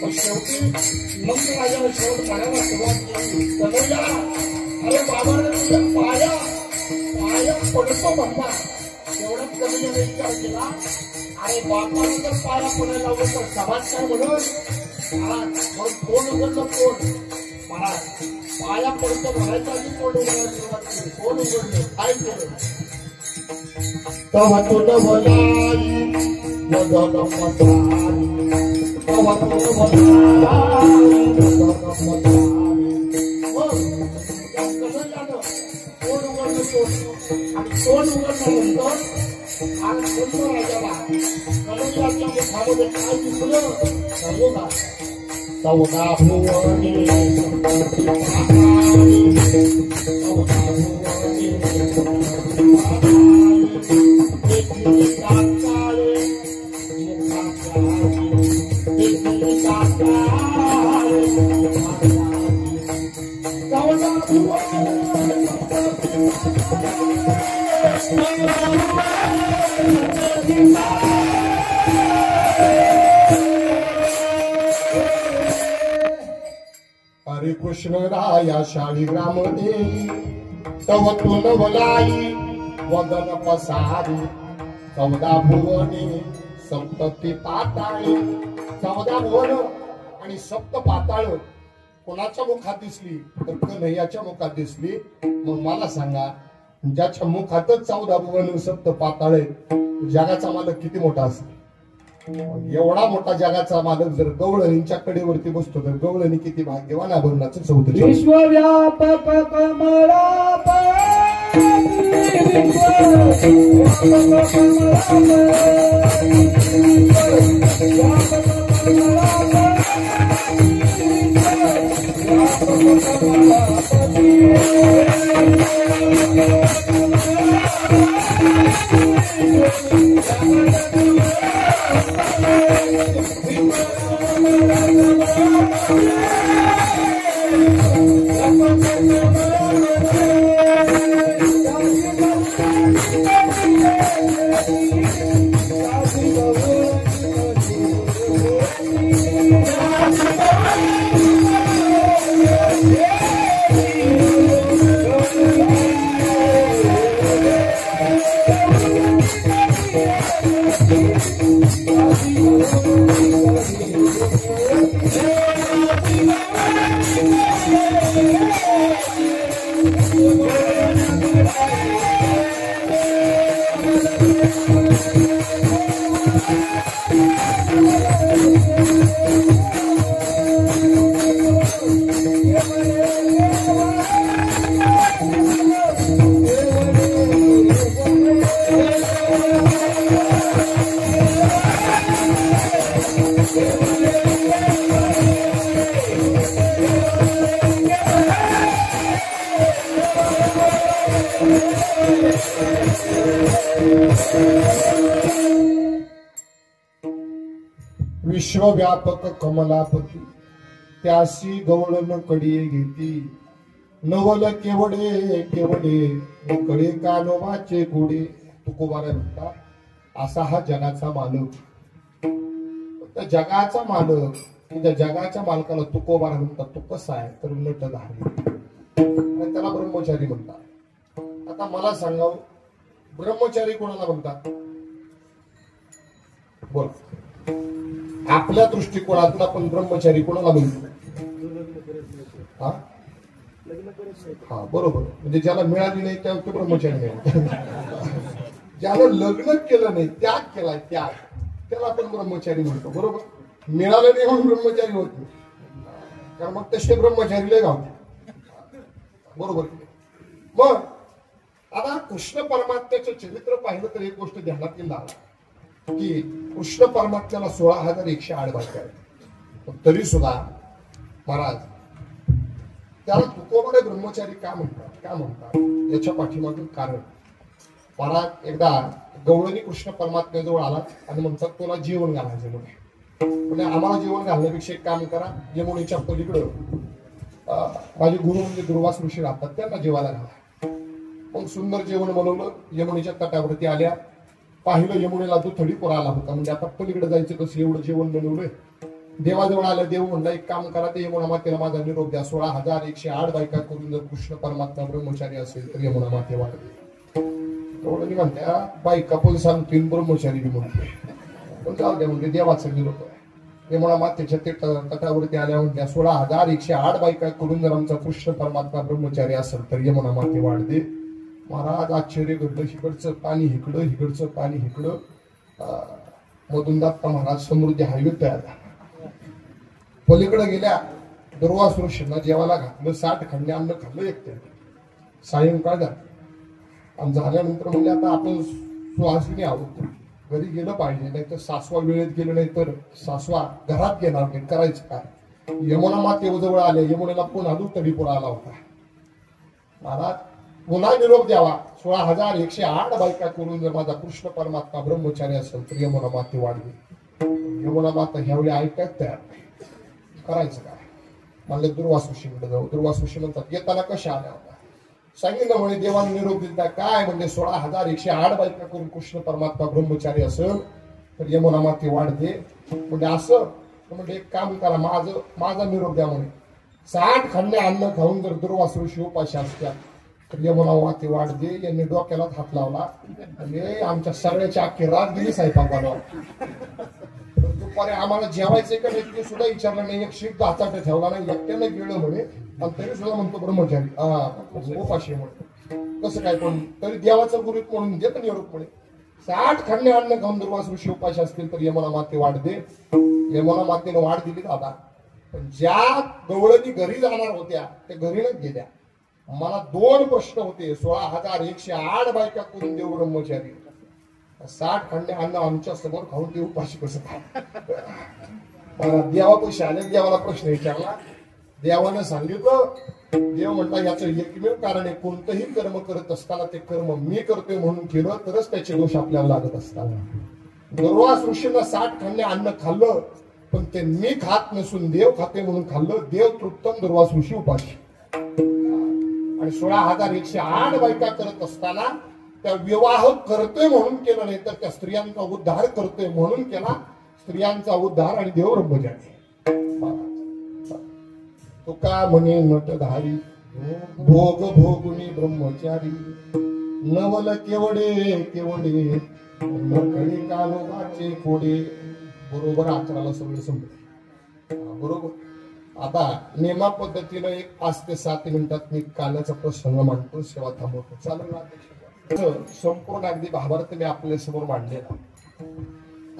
पण शेवटी नंदराजाने शेवट करायला सुरुवात केली, कन्हैया अरे बाबाने तुझ्या पाया पडतो म्हणता. तेवढ्याच कन्हैयाने विचार केला, अरे बापाने जर पाया पडायला लावलं तर समाज काय म्हणून कोण उघडलं कोण? महाराज पाया पडतो म्हणायचा आधी कोण उघडायला सुरुवात केली. कोण उघडलं? काय केलं? तवतुन बोलाई वदन मसारी, तवतुन बोलाई वदन मसारी. त्या कन्हैयानं कोण उघडलं कोण? आणि कोण उघडल्यानंतर आज कोणतं राजाला कन्हैयाच्या मुखामध्ये काय दिसलं सांगू का? चौदा भुवनी हरे कृष्ण राया शाळीग्राम दे, तवतुन बोलाई वदन पसारी. 14 भुवने सप्तती पाताळे. 14 भुवन आणि सप्त पाताळ कोणाच्या मुखात दिसली? तर कन्हैयाच्या मुखात दिसली. मग मला सांगा, ज्याच्या मुखातच 14 भुवन सप्त पाताळे, जगाचा मालक किती मोठा असेल? एवढा मोठा जगाचा मालक जर गवळणींच्या कडेवरती बसतो तर गवळणी किती भाग्यवान अभंगाचं चौधरी. विश्वव्यापक कमळा विश्वव्यापक कमलापती त्यासी गवळण कडिये घेती नवल केवडे केवडे कडे कानोबाचे गोडे तुकोबारा म्हणता असा हा जगाचा मालक. त्या जगाचा मालक त्या जगाच्या मालकाला तुकोबारा म्हणतात. तो कसा आहे तर नटधारी आणि त्याला ब्रह्मचारी म्हणतात. आता मला सांगावं ब्रह्मचारी कोणाला म्हणतात बोल. आपल्या दृष्टिकोनातून आपण ब्रह्मचारी कोणाला म्हणतो. हा हा बरोबर. म्हणजे ज्याला मिळाली नाही त्या तो ब्रह्मचारी नाही. ज्याला लग्न केलं नाही त्याग केलाय त्याग त्याला आपण ब्रह्मचारी म्हणतो. बरोबर. मिळालं नाही म्हणून ब्रह्मचारी होत नाही. कारण मग तसे ब्रह्मचारी लय गावते. बरोबर. मग आता कृष्ण परमात्म्याचं चरित्र पाहिलं तर एक गोष्ट ध्यानात येईल की कृष्ण परमात्म्याला 16,108 बायका आहेत. तरी सुद्धा महाराज त्याला तुकोबारे ब्रह्मचारी का म्हणतात याच्या पाठीमागील कारण. महाराज एकदा गवळणी कृष्ण परमात्म्याजवळ आला आणि म्हणतात तुला जेवण घालायचं म्हणजे आम्हाला जेवण घालण्यापेक्षा एक काम करा. यमुनेच्या पलीकडं माझे गुरु म्हणजे दुर्वास ऋषी राहतात त्यांना जेवायला घाला. मग सुंदर जेवण बनवलं. यमुनेच्या तटावरती आल्या. पाहिलं यमुनेला दुथडी पुरा आला होता. म्हणजे आता पलीकडे जायचं कसं एवढं जेवण बनवलंय. देवाजवळ आलं. देव म्हणला एक काम करा ते यमुना मातेला माझा निरोप द्या. 16,108 बायका करून जर कृष्ण परमात्मा ब्रह्मचारी असेल तर यमुना माते वाढते. एवढं म्हणत्या बायका पण सांगतील ब्रह्मचारी बी म्हणतोय. पण जाऊ द्या म्हणजे देवाचा निरोप आहे. यमुना मातेच्या ते तटावरती आल्या म्हणत्या 16,108 बायका करून जर आमचा कृष्ण परमात्मा ब्रह्मचारी असेल तर यमुना माते वाढते. महाराज आश्चर्य घडलं. इकडचं पाणी इकडं इकडचं पाणी इकडं. मधून दत्ता महाराज समृद्धी हायवे तयार झाला. पलीकडे गेल्या दुर्वास ऋषींना जेवायला घातलं. 60 खंडे अन्न खाल्लं एकट्या. सायंकाळ झाली आणि झाल्यानंतर म्हणजे आता आपण सुहासिनी आहोत घरी गेलं पाहिजे. नाही तर सासवा वेळेत गेलं नाही तर सासवा घरात गेणार नाही. करायचं काय. यमुना मातेजवळ आले. यमुनेला पुन्हा दुथडी पुरा आला होता. महाराज पुन्हा निरोप द्यावा. 16,108 बायका करून जर माझा कृष्ण परमात्मा ब्रह्मचारी असेल तर यमुना माते वाढली. यमुना माता ह्यावेळी ऐकायला तयार नाही. करायचं काय. म्हणले दुर्वास ऋषीकडे जाऊ. दुर्वास ऋषी म्हणतात येताना कशा आल्या होत्या. सांगितलं म्हणे देवाने निरोप दिला. काय म्हणजे 16,108 बायका करून कृष्ण परमात्मा ब्रह्मचारी असेल तर यमुना माते वाढते. म्हणजे असं म्हणजे एक काम करा माझा निरोप द्या म्हणे. 60 खंडे अन्न खाऊन जर दुर्वास ऋषी उपाशी असत्या तर यमुना माते वाढते. यांनी डोक्याला हात लावला. म्हणजे आमच्या सगळ्याची अख्खी रात गेली स्वयंपाक बनवा. दुपारी आम्हाला जेवायचे का नाही ते सुद्धा विचारलं नाही. एक शीट हातात ठेवला नाही. एकट्यानं गेलं म्हणे आणि तरी सुद्धा म्हणतो ब्रह्मचारी उपाशी म्हणतो. कसं काय पण तरी देवाचं गुरु म्हणून देत निरोप म्हणे. 60 खंडे अन्न खाऊन दुर्वास ऋषी उपाशी असतील तर यमुना माते वाढते. यमुना मातेनं वाढ दिली दादा. पण ज्या गवळणी घरी जाणार होत्या त्या घरीनच गेल्या. मला 2 प्रश्न होते. 16,108 बायका करून देऊ ब्रह्मचारी. 60 खंडे अन्न आमच्या समोर खाऊन ते उपाशी कसं काय. मला देवापाशी आले. देवाला प्रश्न विचारला. देवानं सांगितलं. देव म्हणता याचं एकमेव कारण आहे कोणतंही कर्म करत असताना ते कर्म मी करतोय म्हणून केलं तरच त्याचे दोष आपल्याला लागत असताना. दुर्वास ऋषींना 60 खंडे अन्न खाल्लं पण ते मी खात नसून देव खाते म्हणून खाल्लं. देव तृप्तम दुर्वास ऋषी उपाशी. आणि 16,108 बायका करत असताना त्या विवाह करतोय म्हणून केलं नाही तर त्या स्त्रियांचा उद्धार करतोय म्हणून केला. स्त्रियांचा उद्धार आणि देव ब्रह्मचारी. तुका म्हणे नटधारी भोग भोगुनी ब्रह्मचारी नवल केवडे केवडे नकडे कानोबाचे कोडे. बरोबर अकराला सगळं संपलं. बरोबर. आता नेमा पद्धतीनं एक 5 ते 7 मिनिटात मी कानाचा प्रसंग मांडतो. सेवा थांबवतो. चालेल ना. संपूर्ण अगदी भावार्थ मी आपल्या समोर मांडलेला.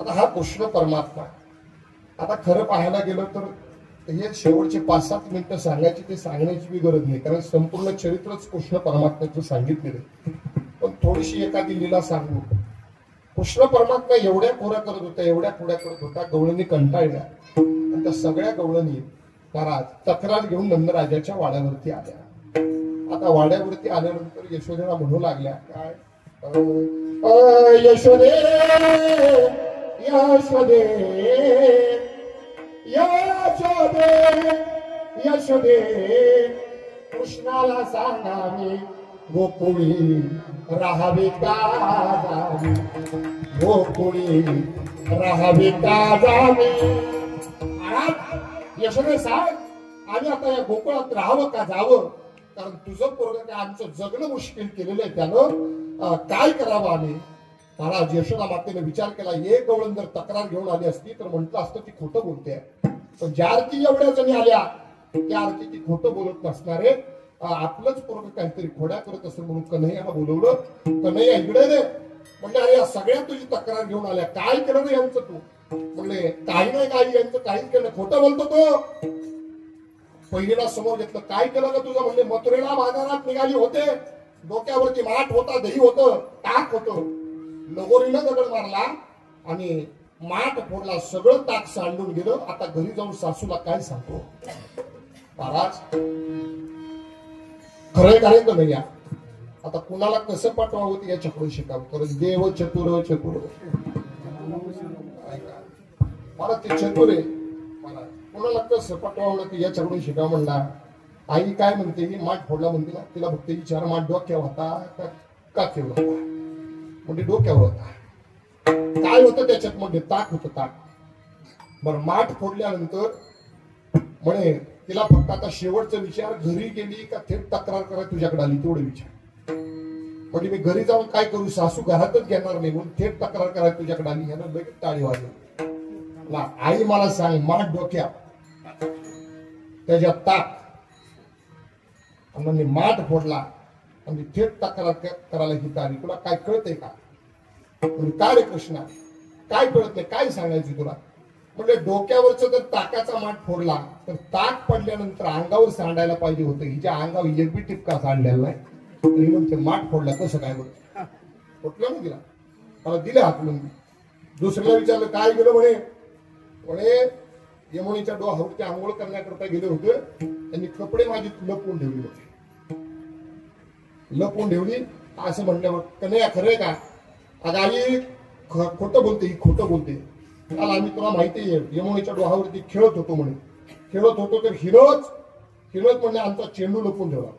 आता हा कृष्ण परमात्मा. आता खरं पाहायला गेलं तर हे शेवटचे 5-7 मिनिटं सांगायची ते सांगण्याची बी गरज नाही. कारण संपूर्ण चरित्रच कृष्ण परमात्म्याचं सांगितलेलं. पण थोडीशी एखादी लीला सांगू. कृष्ण परमात्मा एवढ्या खोऱ्या करत होता एवढ्या खोऱ्या करत होता. गवळणी कंटाळल्या आणि त्या सगळ्या गवळणी महाराज तक्रार घेऊन नंदराजाच्या वाड्यावरती आल्या. आता वाड्यावरती आल्यानंतर यशोदेला म्हणू लागल्या काय यशोदे यशोदे यशोदे यशोदे कृष्णाला सांगावे गोकुळी राहावे का जावे गोकुळी राहावे का जावे. महाराज यशोदे सांग आम्ही आता या गोकुळात राहावं का जावं, कारण तुझं पोरगं काय आमचं जगणं मुश्किल केलेलं आहे, त्यानं काय करावं आम्ही. महाराज यशोदा मातेने विचार केला, एक गवळण जर तक्रार घेऊन आली असती तर म्हटलं असतं ती खोटं बोलते, पण ज्या अर्थी एवढ्या जणी आल्या त्या अर्थी ती खोटं बोलत नसणारे, आपलंच पोरगं काहीतरी खोड्या करत असेल म्हणून कन्हैयाला बोलवलं. कन्हैया इकडे रे म्हणजे, अरे या सगळ्या तुझी तक्रार घेऊन आल्या, काय केलं रे यांचं तू. म्हणले काही नाही काही, यांचं काहीच केलं, खोटं बोलतो तो. पहिलीला समोर घेतलं, काय केलं का तुझं. म्हणले मथुरेला बाजारात निघाली होते, डोक्यावरती माठ होता, दही होतं, ताक होतं, लगोरीनं दगड मारला आणि माठ फोडला, सगळं ताक सांडून गेलं. आता घरी जाऊन सासूला काय सांगतो. महाराज खरंय करायचं नाही या, आता कुणाला कसं पाठवावं ते याच्याकडून शिकावं, कारण देव चतुर चतुर. मला ते चतुर आहे, मला कुणाला कसं पाठवावं ते याच्याकडून शिकावं. म्हणला आई काय म्हणते, मी माठ फोडला म्हणते ना, तिला फक्त विचार माठ डोक्यावर होता का केवढा होता. म्हणजे डोक्यावर होता. काय होतं त्याच्यात, म्हणजे ताक होतं ताक. बरं माठ फोडल्यानंतर म्हणे तिला फक्त आता शेवटचा विचार, घरी गेली का थेट तक्रार करा तुझ्याकडे आली तेवढं विचार. म्हणजे मी घरी जाऊन काय करू, सासू घरातच घेणार नाही म्हणून थेट तक्रार करा तुझ्याकडे आली. ह्यानं लगेच टाळी वाजली. आई मला सांग, माठ डोक्या त्याच्यात ताक, म्हणजे माठ फोडला आणि थेट तक्रार करायला ही तारी, तुला काय कळतंय का. म्हणजे काय रे कृष्णा काय कळत नाही, काय सांगायचं तुला. म्हणजे डोक्यावरच जर ताकाचा माठ फोडला तर ताक पडल्यानंतर अंगावर सांडायला पाहिजे होतं, हिच्या अंगावर एक बी टिपका सांडलेला नाही, तरी म्हणते माठ फोडला कसं काय बरं. कुठलं ना तिला मला दिलं हाकलून. दुसऱ्याला विचारलं काय गेलं, म्हणे म्हणे यमुनेच्या डोहावरती आंघोळ करण्याकरता गेले होते, त्यांनी कपडे माझी लपवून ठेवली होते, लपवून ठेवली. असं म्हणल्यावर कन्हैया खरंय का. अगं आई खोटं बोलते, ही खोटं बोलते. काल आम्ही तुला माहिती आहे यमुनेच्या डोहावरती खेळत होतो म्हणे, खेळत होतो तर हिरोच म्हणले आमचा चेंडू लपवून ठेवला.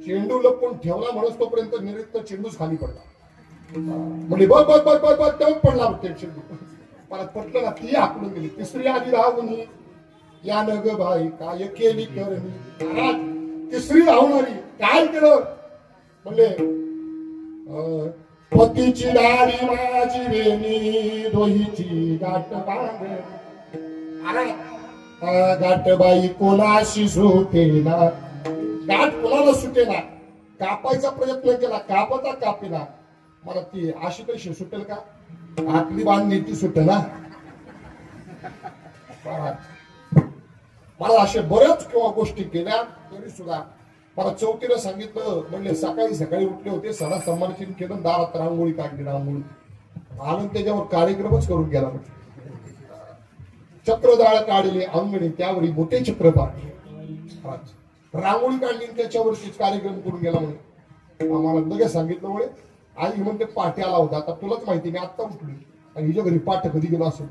चेंडू लपवून ठेवला म्हणून तोपर्यंत निरीत चेंडूच खाली पडला. म्हणजे बघ बघ बघ बघ बघ तेव्हा पडला ते चेंडू. परत पटलं ना, ती हाकलून गेली. तिसरी आली राहुनी या न ग भाई काय केली करणी. तिसरी राहुणारी काय केलं, म्हणले पतीची डाळी माझी वेणी दोहीची गाठ बांध. गाठबाई कोणाशी सुटेना, गाठ कोणाला सुटेना. कापायचा प्रयत्न केला, कापता कापेना. मला ती अशी कशी सुटेल का, आकली बांधली ती सुटेना. मला असे बऱ्याच गोष्टी केल्या तरी सुद्धा मला चौथीला सांगितलं, म्हणले सकाळी सकाळी उठले होते, सणा संमार्चन केलं, दारात रांगोळी काढली, रांगोळी आनंद त्याच्यावर कार्यक्रमच करून गेला. चक्रदाळ काढले अंगणी त्यावरी मोठे चक्र पाडले. रांगोळी काढली त्याच्यावरतीच कार्यक्रम करून गेला. म्हणे आम्हाला लगेच सांगितलं, म्हणे आई म्हणते पाठी आला होता, आता तुलाच माहिती मी आत्ता उठली आणि हिच्या घरी पाठ कधी गेलो असेल.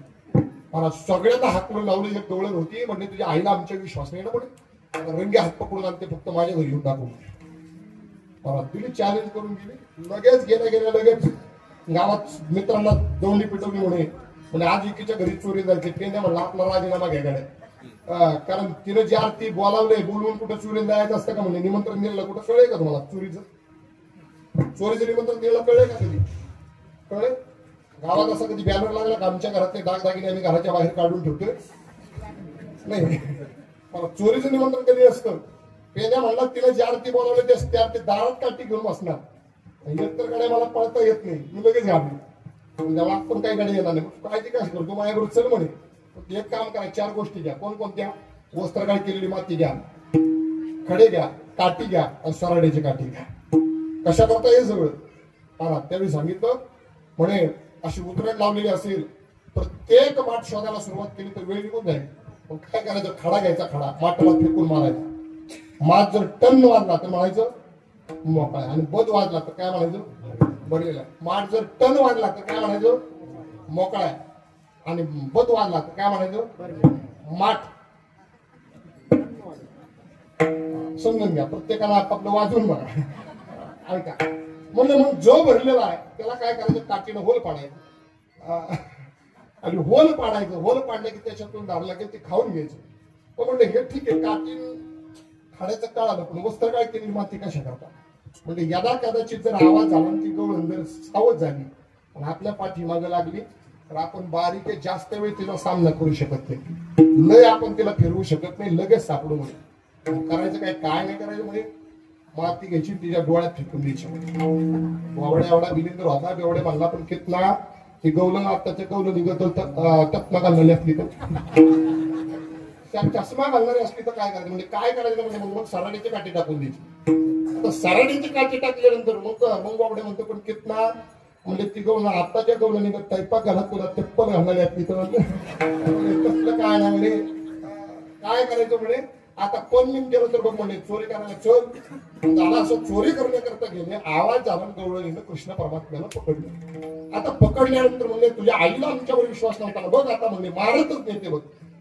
मला सगळ्यांना हाकलून लावले, एक डोळे होती. म्हणजे तुझ्या आईला आमच्या विश्वास नाही ना, म्हणे रंगे हात पकडून आणते, फक्त माझ्या घरी येऊन दाखवून. मला तिने चॅलेंज करून गेली. लगेच गेल्या लगेच गावात मित्रांना दोंडी पिटवली. म्हणे आज एकीच्या घरी चोरी जायची, ते म्हणला आपला राजीनामा घ्या गाड्या, कारण तिने ज्या ती बोलावले बोलवून कुठं चोरी जायचं असतं का. म्हणजे निमंत्रण दिलेलं कुठं कळलंय का तुम्हाला, चोरीचं निमंत्रण दिलेलं कळलंय का कधी, कळलंय. गावात असं कधी बॅनर लागला का आमच्या घरातले दागदागिने आम्ही घराच्या बाहेर काढून ठेवतोय नाही. मला चोरीचं निमंत्रण कधी असतं. पेन्या म्हणला तिला ज्या अर्थी बोलावले त्या अर्थी दारात काठी घेऊन बसणार. इतर गाड्या मला पळता येत नाही, मी लगेच घाबली. जेव्हा आपण काही गाडी येणार नाही, काळजी काय करतो माझ्याबरोबर चल म्हणे. एक काम करा, 4 गोष्टी घ्या. कोणकोणत्या, वस्त्रगाळ केलेली माती घ्या, खडे घ्या, काठी घ्या आणि सराड्याची काठी घ्या. कशा करता हे सगळं. हा त्यावेळी सांगितलं. म्हणे अशी उतरण लावलेली असेल, प्रत्येक माठ शोधायला सुरुवात केली तर वेळ निघून जाईल. मग काय करायचं, खडा घ्यायचा, खडा माठाला फेकून मारायचा. माठ जर टन वाजला तर म्हणायचं मोकळा, आणि बद वाजला तर काय म्हणायचं भरलेला. माठ जर टन वाजला तर काय म्हणायचं मोकळा, आणि बद वाजला तर काय म्हणायचं माठ समजून घ्या, प्रत्येकाला आपापलं वाजवून बघा. ऐका म्हणजे मग जो भरलेला आहे त्याला काय करायचं, काठीनं होल पाडायचं आणि होल पाडायचं. होल पाडलं की त्याच्यातून दार लागेल ते खाऊन घ्यायचं. पण म्हणलं हे ठीक आहे, काठी खाण्याचं कळालं, पण वस्त्र काय केली माती कशा करता. म्हणजे यदा कदाचित जर आवाज झाला ती गवळण जर सावध झाली आणि आपल्या पाठीमागं लागली तर आपण बारीक जास्त वेळ तिचा सामना करू शकत नाही. लय आपण तिला फिरवू शकत नाही, लगेच सापडू म्हणजे करायचं काय नाही करायचं म्हणजे माती घ्यायची तिच्या डोळ्यात फेकून द्यायची. बावड्या एवढा बिलिंदर होता, बेवड्या म्हणला पण कितना ती गवलन आत्ताच्या गवलं निघत टपमा घालणारी असली तर त्या चष्मा घालणारी असली तर काय करायचं म्हणजे काय करायचं म्हणजे मग सराडीची काठी टाकून द्यायची. आता सराडीची काठी टाकल्यानंतर मग बावडे म्हणतो पण कितना म्हणजे ती गवलं आत्ताच्या गवलं निघत टाईपा घालत तुला चप्पल घालणारी असली तर तसलं काय नाही म्हणजे काय करायचं म्हणे. आता पण मी केलं तर बघ म्हणे चोरी करायला चल झाला, असं चोरी करण्याकरता गेले, आवाज झाला गवळणीनं कृष्ण परमात्म्याला पकडलं. आता पकडल्यानंतर म्हणजे तुझ्या आईला आमच्यावर विश्वास नव्हता ना बघ, आता म्हणजे मारतच नाही ते बघ,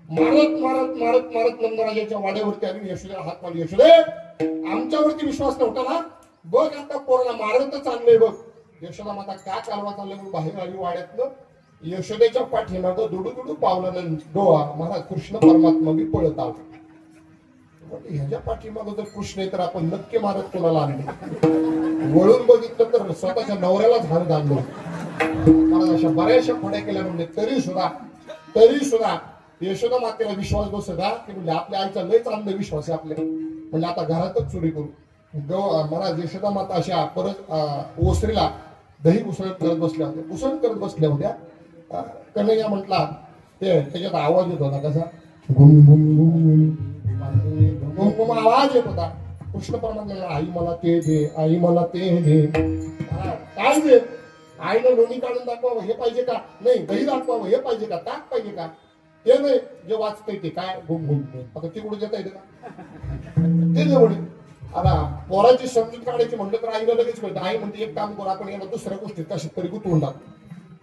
मारत मारत मारत मारत नंदराजाच्या वाड्यावरती आली. यशोदे हात मारली, यशोदे आमच्यावरती विश्वास नव्हता ना बघ, आता पोराला मारतच आणलंय बघ. यशोदा माता का कालवा चाललंय म्हणून बाहेर आली वाड्यातनं. यशोदेच्या पाठीमागं दुडू दुडू पावलानं डोळा महाराज कृष्ण परमात्मा बी पळत आला. ह्याच्या पाठीमागं जर कृष्ण आहे तर आपण नक्की मारत कोणाला आणले. वळून बघितलं तर स्वतःच्या नवऱ्यालाच हात घाललो. मला अशा बऱ्याचशा खोड्या केल्या म्हणजे तरी सुद्धा यशोदा मातेला विश्वास बसला की म्हणजे आपल्या आईचा लयच अंधविश्वास आहे आपल्या. म्हणजे आता घरातच चोरी करू. महाराज यशोदा माता अशा परत ओसरीला दही उसळत करत बसल्या होत्या. कन्हैया म्हटला ते त्याच्यात आवाज येत होता कसा घुम घुम घुम घुम आवाज येत होता. कृष्ण परमात्मा आई मला ते दे, आई मला ते दे. काय दे? आईनं लोणी काढून दाखवावं हे पाहिजे का, नाही दही दाखवावं हे पाहिजे का, ताक पाहिजे का, ते नाही जे वाचतंय ते काय घुम घुम. आता तिकडून देता येते का ते जेवढे. आता पोराची समजूत काढायची म्हणलं तर आईला लगेच कळतं. आई म्हणते एक काम करू आपण याला दुसऱ्या गोष्टीत कशी तरी गुंतवून टाकू.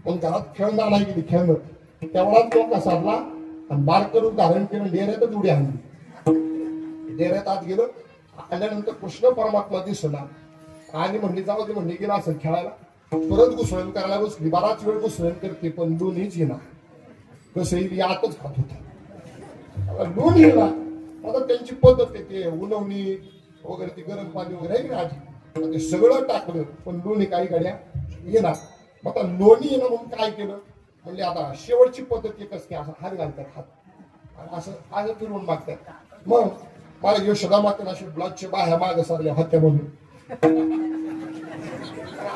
पण घरात खेळणं नाही गेली खेळणं तेवढाच डोका साधला आणि बार करून धारण केलं. डेऱ्यातच उडी आणली. डेऱ्यात आत गेलं. आल्यानंतर कृष्ण परमात्मा दिसला आणि म्हणली जाऊ दे म्हणली गेला असेल खेळायला. परत घुसळण करायला बसली. बराच वेळ घुसळण करते पण दोन्हीच येणार. कसं येईल आतच खात होता. दोन येणार. आता त्यांची पद्धत आहे ते उन्हवणी वगैरे ते गरम पाणी वगैरे आहे की आधी ते सगळं टाकलं पण लोणी काही गाड्या येणार. मग आता लोणी येणं म्हणून काय केलं म्हणजे आता शेवटची पद्धत एकच की असं हात घालतात हात असं फिरवून मागतात. मग मला यशोदा मातेला अशी ब्लाउजच्या बाह्या माग सारल्या होत्या म्हणून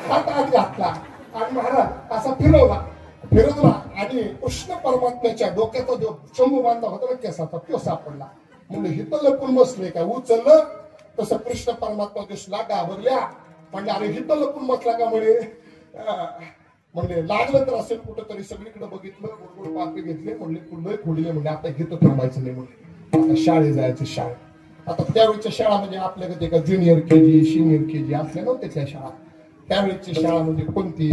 हात आत घातला आणि महाराज असा फिरवला आणि कृष्ण परमात्म्याच्या डोक्याचा जो चंबू बांधला होता ना केसाचा तो सापडला. म्हणजे हिथं लपून बसले काय उचललं तसं कृष्ण परमात्मा दिसला घाबरल्या. म्हणजे अरे हिथं लपून बसला का म्हणजे लागलं तर असेल कुठं तरी सगळीकडे बघितलं गोड पापे घेतले म्हणले कुठे खोडले म्हणजे आता घेतो थांबायचं नाही म्हणून आता शाळेत जायचं. शाळेत आता त्यावेळीच्या शाळा म्हणजे आपल्याकडे का ज्युनियर केजी सिनियर केजी असल्या नव्हत्या त्या शाळा. त्यावेळीची शाळा म्हणजे कोणती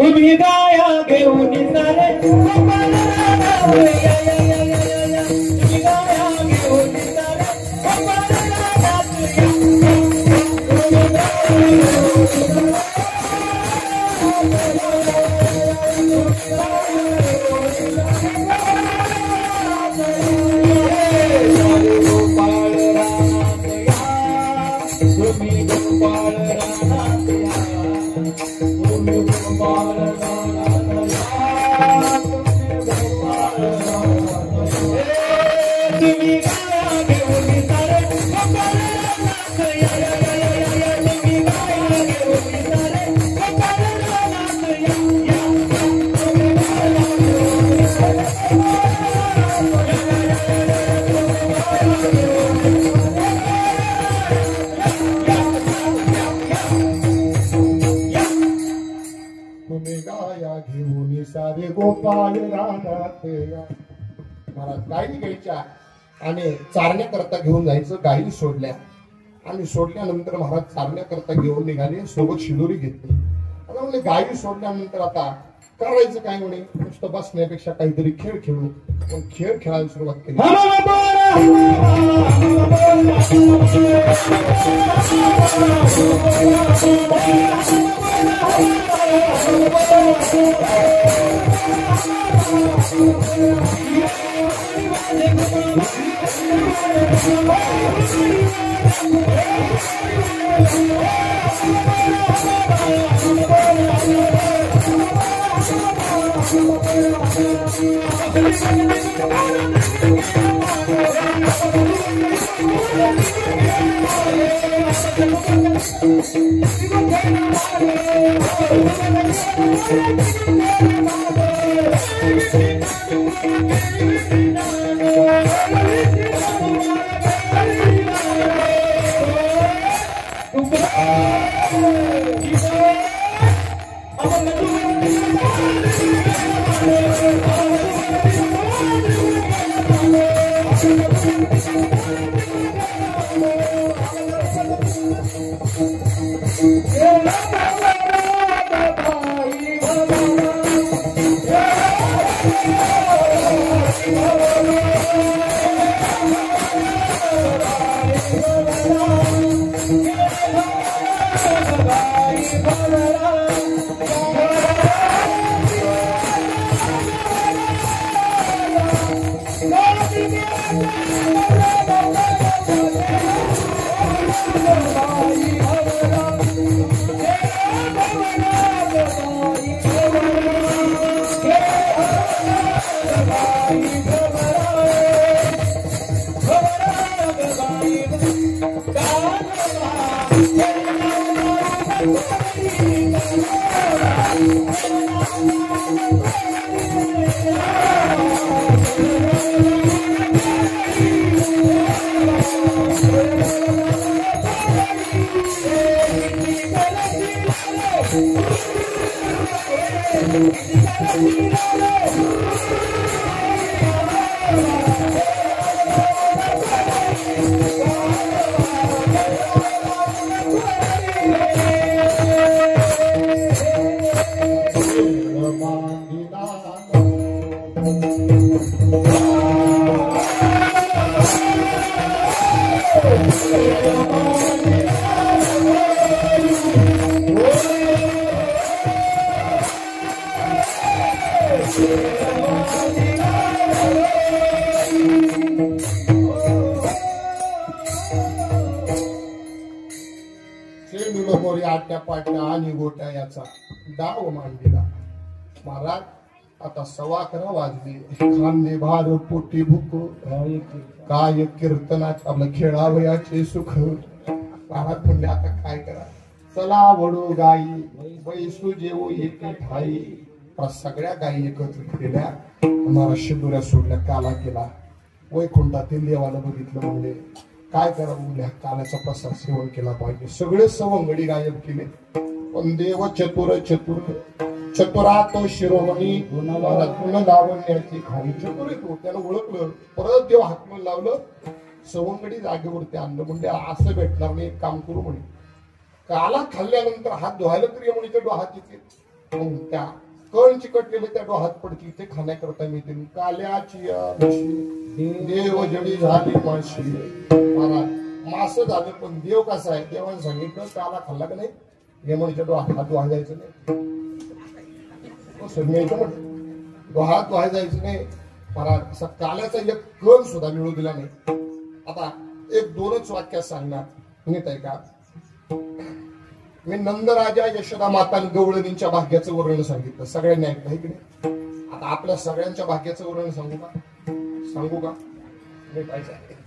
सारे गोपाल रानात. महाराज गायी घ्यायच्या आणि चारण्याकरता घेऊन जायचं. गायी सोडल्या आणि सोडल्यानंतर महाराज चारण्याकरता घेऊन निघाले. सोबत शिदोरी घेतली आता म्हणजे गावी सोडल्यानंतर आता करायचं काय म्हणे, नुसतं बसण्यापेक्षा काहीतरी खेळ खेळू. मग खेळ खेळायला सुरुवात केली. आट्या पाट्या आणि गोट्या याचा डाव मांडलेला. महाराज आता 11:15 वाजले. खांदे भार पोटी भूक काय कीर्तनात आपलं खेळावयाचे सुख. महाराज म्हणले आता काय करा, चला वडू गाई बैसू जेवू एके ठाई. सगळ्या गायी एकत्र केल्या, मला शिदुऱ्या सोडल्या, काला केला. वैकुंठातील देवाला बघितलं, म्हणले काय करा, मुल्या काल्याचा प्रसाद सेवन केला पाहिजे. सगळे सवंगडी गायब केले, पण देव चतुर चतुर चतुरात शिरोमणी गुण लावण्याची खाली. चतुर तो त्यानं ओळखलं. परत देव हातमन लावलं, सवंगडी जागेवरती आणलं. म्हणजे असं भेटणार नाही, एक काम करू म्हणे, काला खाल्ल्यानंतर हात धुवायला तर यमुनीच्या डोहात येते, मग त्या कण चिकटलेले त्या डोहात पडतील, ते खाण्याकरता मिळते. काल्याची देव जडी झाली माशी. मास झालं, पण देव कसा आहे, देवाने सांगितलं काला खाल्ला का नाही यमुनीच्या डोहात हात धुवायला जायचं नाही. डोहात धुवायला जायचं नाही. मला असा काल्याचा एक कण सुद्धा मिळू दिला नाही. आता एक दोनच वाक्यात सांगणार, नीट आहे का. मी नंदराजा यशोदा माता गवळणींच्या भाग्याचं वर्णन सांगितलं, सगळ्यांनी ऐकलं की नाही. आता आपल्या सगळ्यांच्या भाग्याचं वर्णन सांगू का मी काय सांगितलं.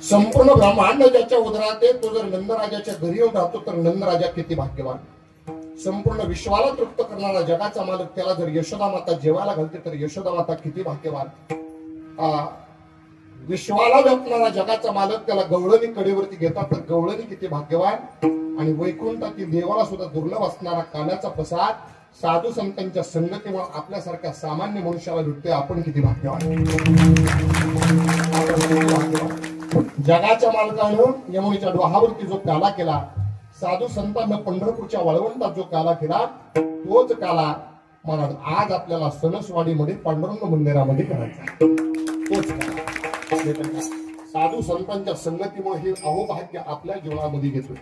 संपूर्ण ब्रह्मांड ज्याच्या उदरात आहे, तो जर नंदराजाच्या घरी येऊन राहतो तर नंदराजा किती भाग्यवान. संपूर्ण विश्वाला तृप्त करणारा जगाचा मालक, त्याला जर यशोदा माता जेवायला घालते तर यशोदा माता किती भाग्यवान. विश्वाला व्यापणारा जगाचा मालक त्याला गवळणी कडेवरती घेतात तर गवळणी किती भाग्यवान. आणि वैकुंठातील देवाला सुद्धा दुर्लभ असणारा काल्याचा प्रसाद साधू संतांच्या संगतीमुळे आपल्यासारख्या सामान्य मनुष्याला भेटतोय. आपण किती भाग्यवान. जगाच्या मालकानं यमुनीच्या डोहावरती जो प्याला केला, साधू संतांना पंढरपूरच्या वाळवंटात जो काला केला तोच काला महाराज आज आपल्याला सणसवाडीमध्ये पांडुरंग मंदिरामध्ये करायचा तोच काला साधू संतांच्या संगतीमुळे हे अहोभाग्य आपल्या जीवनामध्ये घेतोय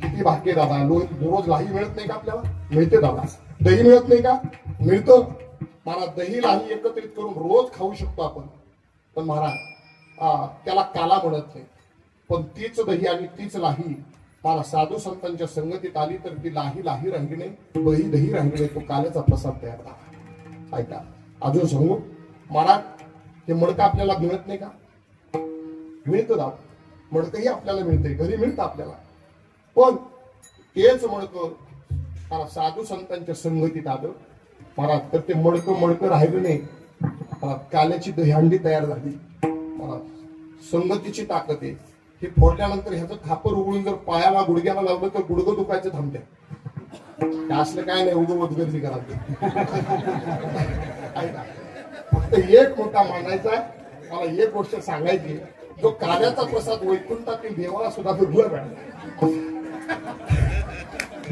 किती भाग्य दादा रोज लाही मिळत नाही का आपल्याला मिळते दादा दही मिळत नाही का मिळतं महाराज दही लाही एकत्रित करून रोज खाऊ शकतो आपण पण महाराज त्याला काला म्हणत नाही पण तीच दही आणि तीच लाही मला साधू संतांच्या संगतीत आली तर ती लाही लाही राहिली नाही दही दही राहिली नाही तो काल्याचा प्रसाद तयार झाला ऐका अजून सांगू महाराज हे मडकं आपल्याला मिळत नाही का मिळतं दादा मडकंही आपल्याला मिळते घरी मिळतं आपल्याला पण तेच मडकं मला साधू संतांच्या संगतीत आलं महाराज तर ते मडकं राहिलं नाही मला काल्याची दहीहंडी तयार झाली मला संगतीची ताकद आहे हे फोडल्यानंतर ह्याचं खापर उघडून जर पायाला गुडघ्याला लावलं तर गुडघं दुखायचं थांबते असलं काय नाही उगवत गर्दी करा फक्त एक मुद्दा मांडायचा आहे मला एक गोष्ट सांगायची जो काल्याचा प्रसाद वैकुंठातील देवाला सुद्धा दुर्लभ आहे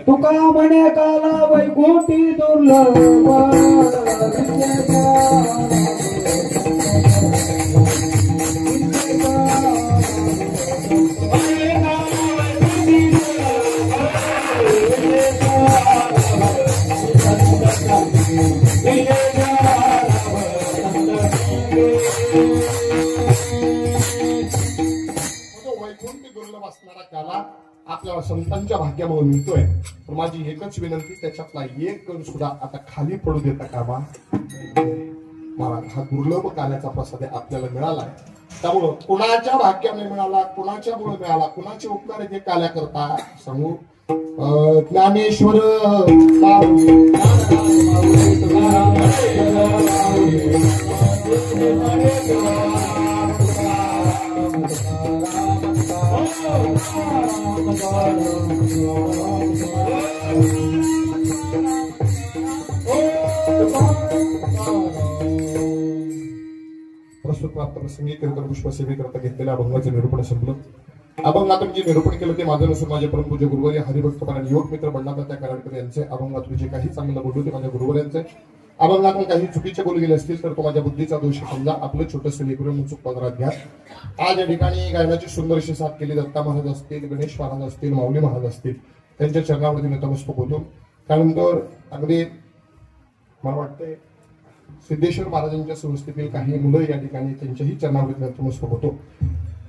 तुका म्हणे काला वैकुंठी दुर्लभ वैकुंठी दुर्लभ असणारा काला आपल्याला संतांच्या भाग्यामुळे मिळतोय पण माझी एकच विनंती त्याच्यातला एक कण सुद्धा आता खाली पडू देता कामा मला हा दुर्लभ काल्याचा प्रसाद आपल्याला मिळालाय त्यामुळं कुणाच्या भाग्याने मिळाला कुणाच्यामुळे मिळाला कुणाचे उपकार जे काल्या करता सांगू ज्ञानेश्वर प्रस्तुत प्राप्त प्रसंगी कीर्तन पुष्प सेवेकरता घेतलेल्या अभंगाचे निरूपण संपलं अभंगातून जे निरूपण केलं ते माझं नसून माझे परमपूज्य गुरुवर्य हरिभक्तपरायण युवक मित्र बंडादात्या कराडकर यांचे अभंगातून जे काही चांगलं बोलू ते माझ्या गुरुवर्यांचे अभंगातून काही चुकीचे बोलू गेले असतील तर तो माझ्या बुद्धीचा दोष समजा आपलं छोटंसं लेकरून चूक पदरात घ्या आज या ठिकाणी गायनाची सुंदरशी साथ केली दत्ता महाराज असतील गणेश महाराज असतील माऊली महाराज असतील त्यांच्या चरणावरती नतमस्तक होतो त्यानंतर अगदी मला वाटते सिद्धेश्वर महाराजांच्या संस्थेतील काही मुलं या ठिकाणी त्यांच्याही चरणावरती नतमस्तक होतो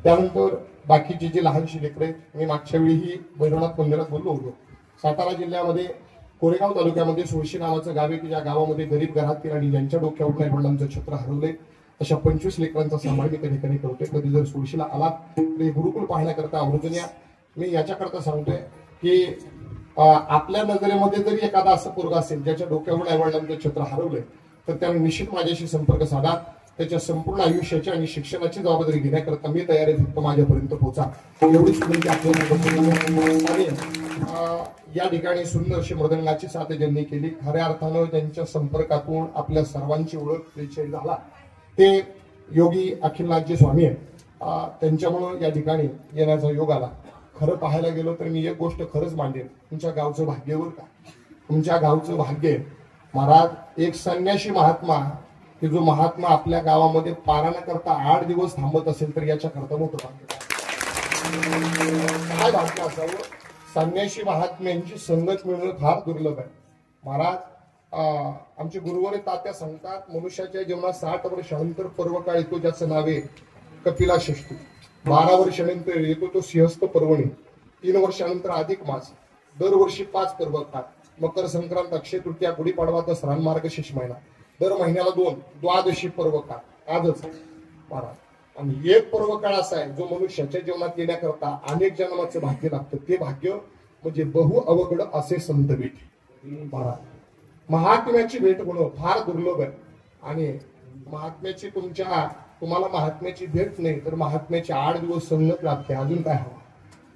त्यानंतर बाकीची जी लहानशी लेकरं आहेत मी मागच्या वेळीही भैरवनाथ मंदिरात बोललो होतो सातारा जिल्ह्यामध्ये कोरेगाव तालुक्यामध्ये सोळशी नावाचं गाव आहे की ज्या गावामध्ये गरीब घरातील आणि ज्यांच्या डोक्यावर नाही वडिलांचं छत्र हरवलंय अशा 25 लेकरांचा सांभाळ मी त्या ठिकाणी करतोय कधी जर सोळशीला आलात तर हे गुरुकुल पाहण्याकरता आवर्जून या मी याच्याकरता सांगतोय की आपल्या नजरेमध्ये जरी एखादा असं पोरगा असेल ज्याच्या डोक्यावर आई वडिलांचं छत्र हरवलंय तर त्याने निश्चित माझ्याशी संपर्क साधा त्याच्या संपूर्ण आयुष्याची आणि शिक्षणाची जबाबदारी घेण्याकरता मी तयार आहे फक्त माझ्यापर्यंत पोहोचा एवढीच विनंती आपल्याला आणि या ठिकाणी सुंदर अशी मृदंगाची साथ ज्यांनी केली खऱ्या अर्थानं त्यांच्या संपर्कातून आपल्या सर्वांची ओळख परिचय झाला ते योगी अखिलनाथजी स्वामी आहे त्यांच्यामुळं या ठिकाणी येण्याचा योग आला खरं पाहायला गेलो तर मी एक गोष्ट खरंच मांडेन तुमच्या गावचं भाग्य बर का तुमच्या गावचं भाग्य महाराज एक संन्याशी महात्मा की जो महात्मा आपल्या गावामध्ये पारायण करता 8 दिवस थांबत असेल तर याच्या करता मोठं भाग्य काय भाग्य असावं संन्याशी महात्म्यांची संगत मिळणं फार दुर्लभ आहे महाराज आमचे गुरुवारी तात्या सांगतात मनुष्याच्या जीवनात 60 वर्षानंतर पर्व काळ येतो ज्याचं नाव आहे कपिला षष्ठी 12 वर्षानंतर येतो तो सिंहस्थ पर्वणी 3 वर्षानंतर अधिक मास दरवर्षी 5 पर्व काळ मकर संक्रांत अक्षय तृतीया गुढीपाडवा दसरा मार्गशीर्ष महिना दर महिन्याला 2 द्वादशी पर्व काळ आजच महाराज आणि एक पर्व काळ असा आहे जो मनुष्याच्या जीवनात येण्याकरता अनेक जन्माचं भाग्य लागतं ते भाग्य म्हणजे बहु अवघड असे संत भेट महाराज महात्म्याची भेट होणं फार दुर्लभ आहे आणि महात्म्याची तुम्हाला महात्म्याची भेट नाही तर महात्म्याची 8 दिवस संगत लागते अजून काय हवं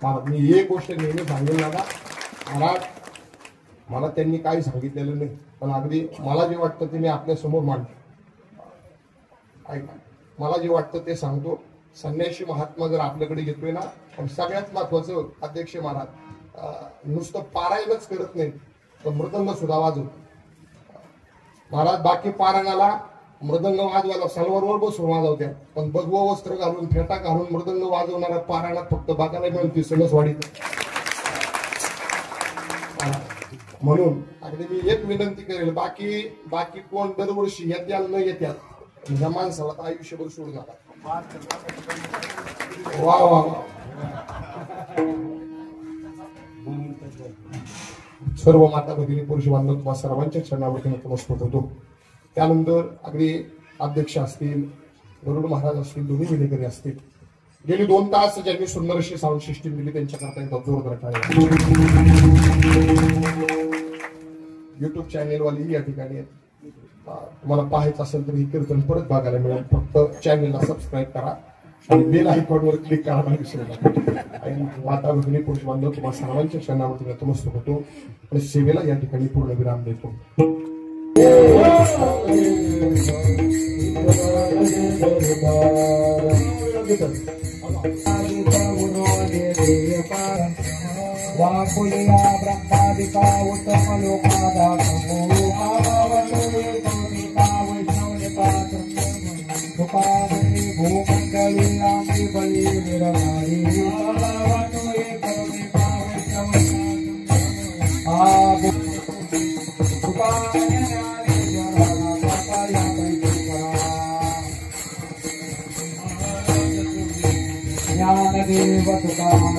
महाराज मी एक गोष्ट नेहमी सांगेल दादा महाराज मला त्यांनी काही सांगितलेलं नाही पण अगदी मला जे वाटतं ते मी आपल्या समोर मांडतो ऐका मला जे वाटतं ते सांगतो संन्याशी महात्मा जर आपल्याकडे येतोय ना पण सगळ्यात महत्वाचं अध्यक्ष महाराज नुसतं पारायणच करत नाही तर मृदंग सुद्धा वाजवतो. महाराज बाकी पारायणाला मृदंग वाजवायला सलवारवर बसून वाजवत्या, पण भगवं वस्त्र घालून फेटा घालून मृदंग वाजवणाऱ्या पारायणात फक्त बघायला मिळते सणसवाडीत. म्हणून अगदी मी एक विनंती करेल, बाकी कोण दरवर्षी येत्याल न येत्याल ह्या माणसाला तर आयुष्यभर सोड झाला. वा वा वा. सर्व माता भगिनी पुरुष बांधव तुम्हा सर्वांच्या चरणावरती नतमस्तक होतो. त्यानंतर अगदी अध्यक्ष असतील, गरुड महाराज असतील, दोन्ही विलेकरी असतील, गेली 2 तास ज्यांनी सुंदर अशी साऊंड सिस्टीम दिली त्यांच्याकरता एकदा जोरदार टाळ्या. युट्यूब चॅनेल वाली या ठिकाणी आहेत. तुम्हाला पाहायचं असेल तर ही कीर्तन परत बघायला मिळेल. फक्त चॅनेलला सबस्क्राईब करा आणि बेल आयकॉनवर क्लिक करायला विसरू नका. आणि माता भगिनी पुरुष बांधव तुम्हा सर्वांच्या क्षणावरती नतमस्तक होतो आणि सेवेला या ठिकाणी पूर्ण विराम देतो. वाकुलिया ब्रह्मादिका उत्तम लोकादा भूमंडली आम्ही बळी निरनारी ज्ञानदेव तुकाराम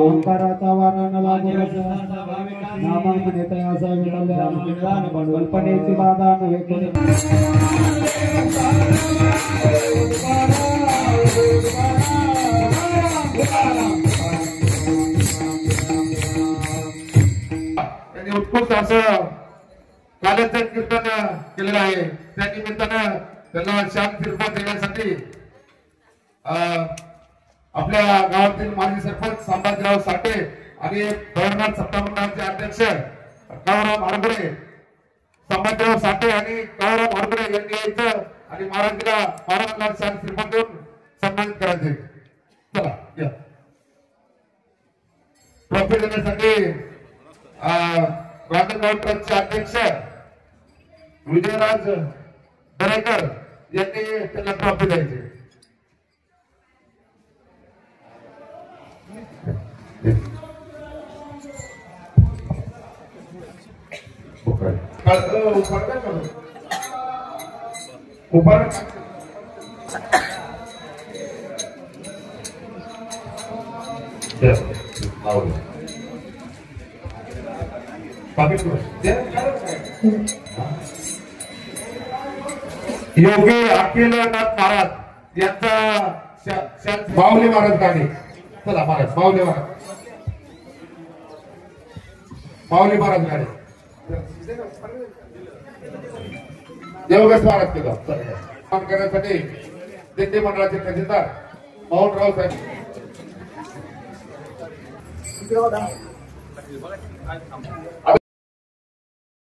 ओंकाराचा वारण कल्पनेची बाधा नव्हे कोणी उत्कृष्ट असं काल्याचं कीर्तन केलेलं आहे. त्या निमित्तानं त्यांना शांत फिरपा देण्यासाठी आपल्या गावातील माजी सरपंच संभाजीराव साठे आणि भैरवनाथ सत्तामंडळाचे अध्यक्ष काळूराम हरगुडे, संभाजीराव साठे आणि काळूराम हरगुडे यांनी यायचं आणि महाराजांना शांत फिरपा देऊन सन्मानित करायचे. चला या ट्रॉफी देण्यासाठी राजनगाव ट्रस्टचे अध्यक्ष विजयराज दरेकर यांनी त्यांना ट्रॉफी द्यायची. योगी अखिलनाथ महाराज यांचा बाहुली महाराज गाणे. चला महाराज बाहुली महाराज गाणे देवगस महाराज केलं करण्यासाठी दिंडी मंडळाचे खजिनदार मोहनराव साहेब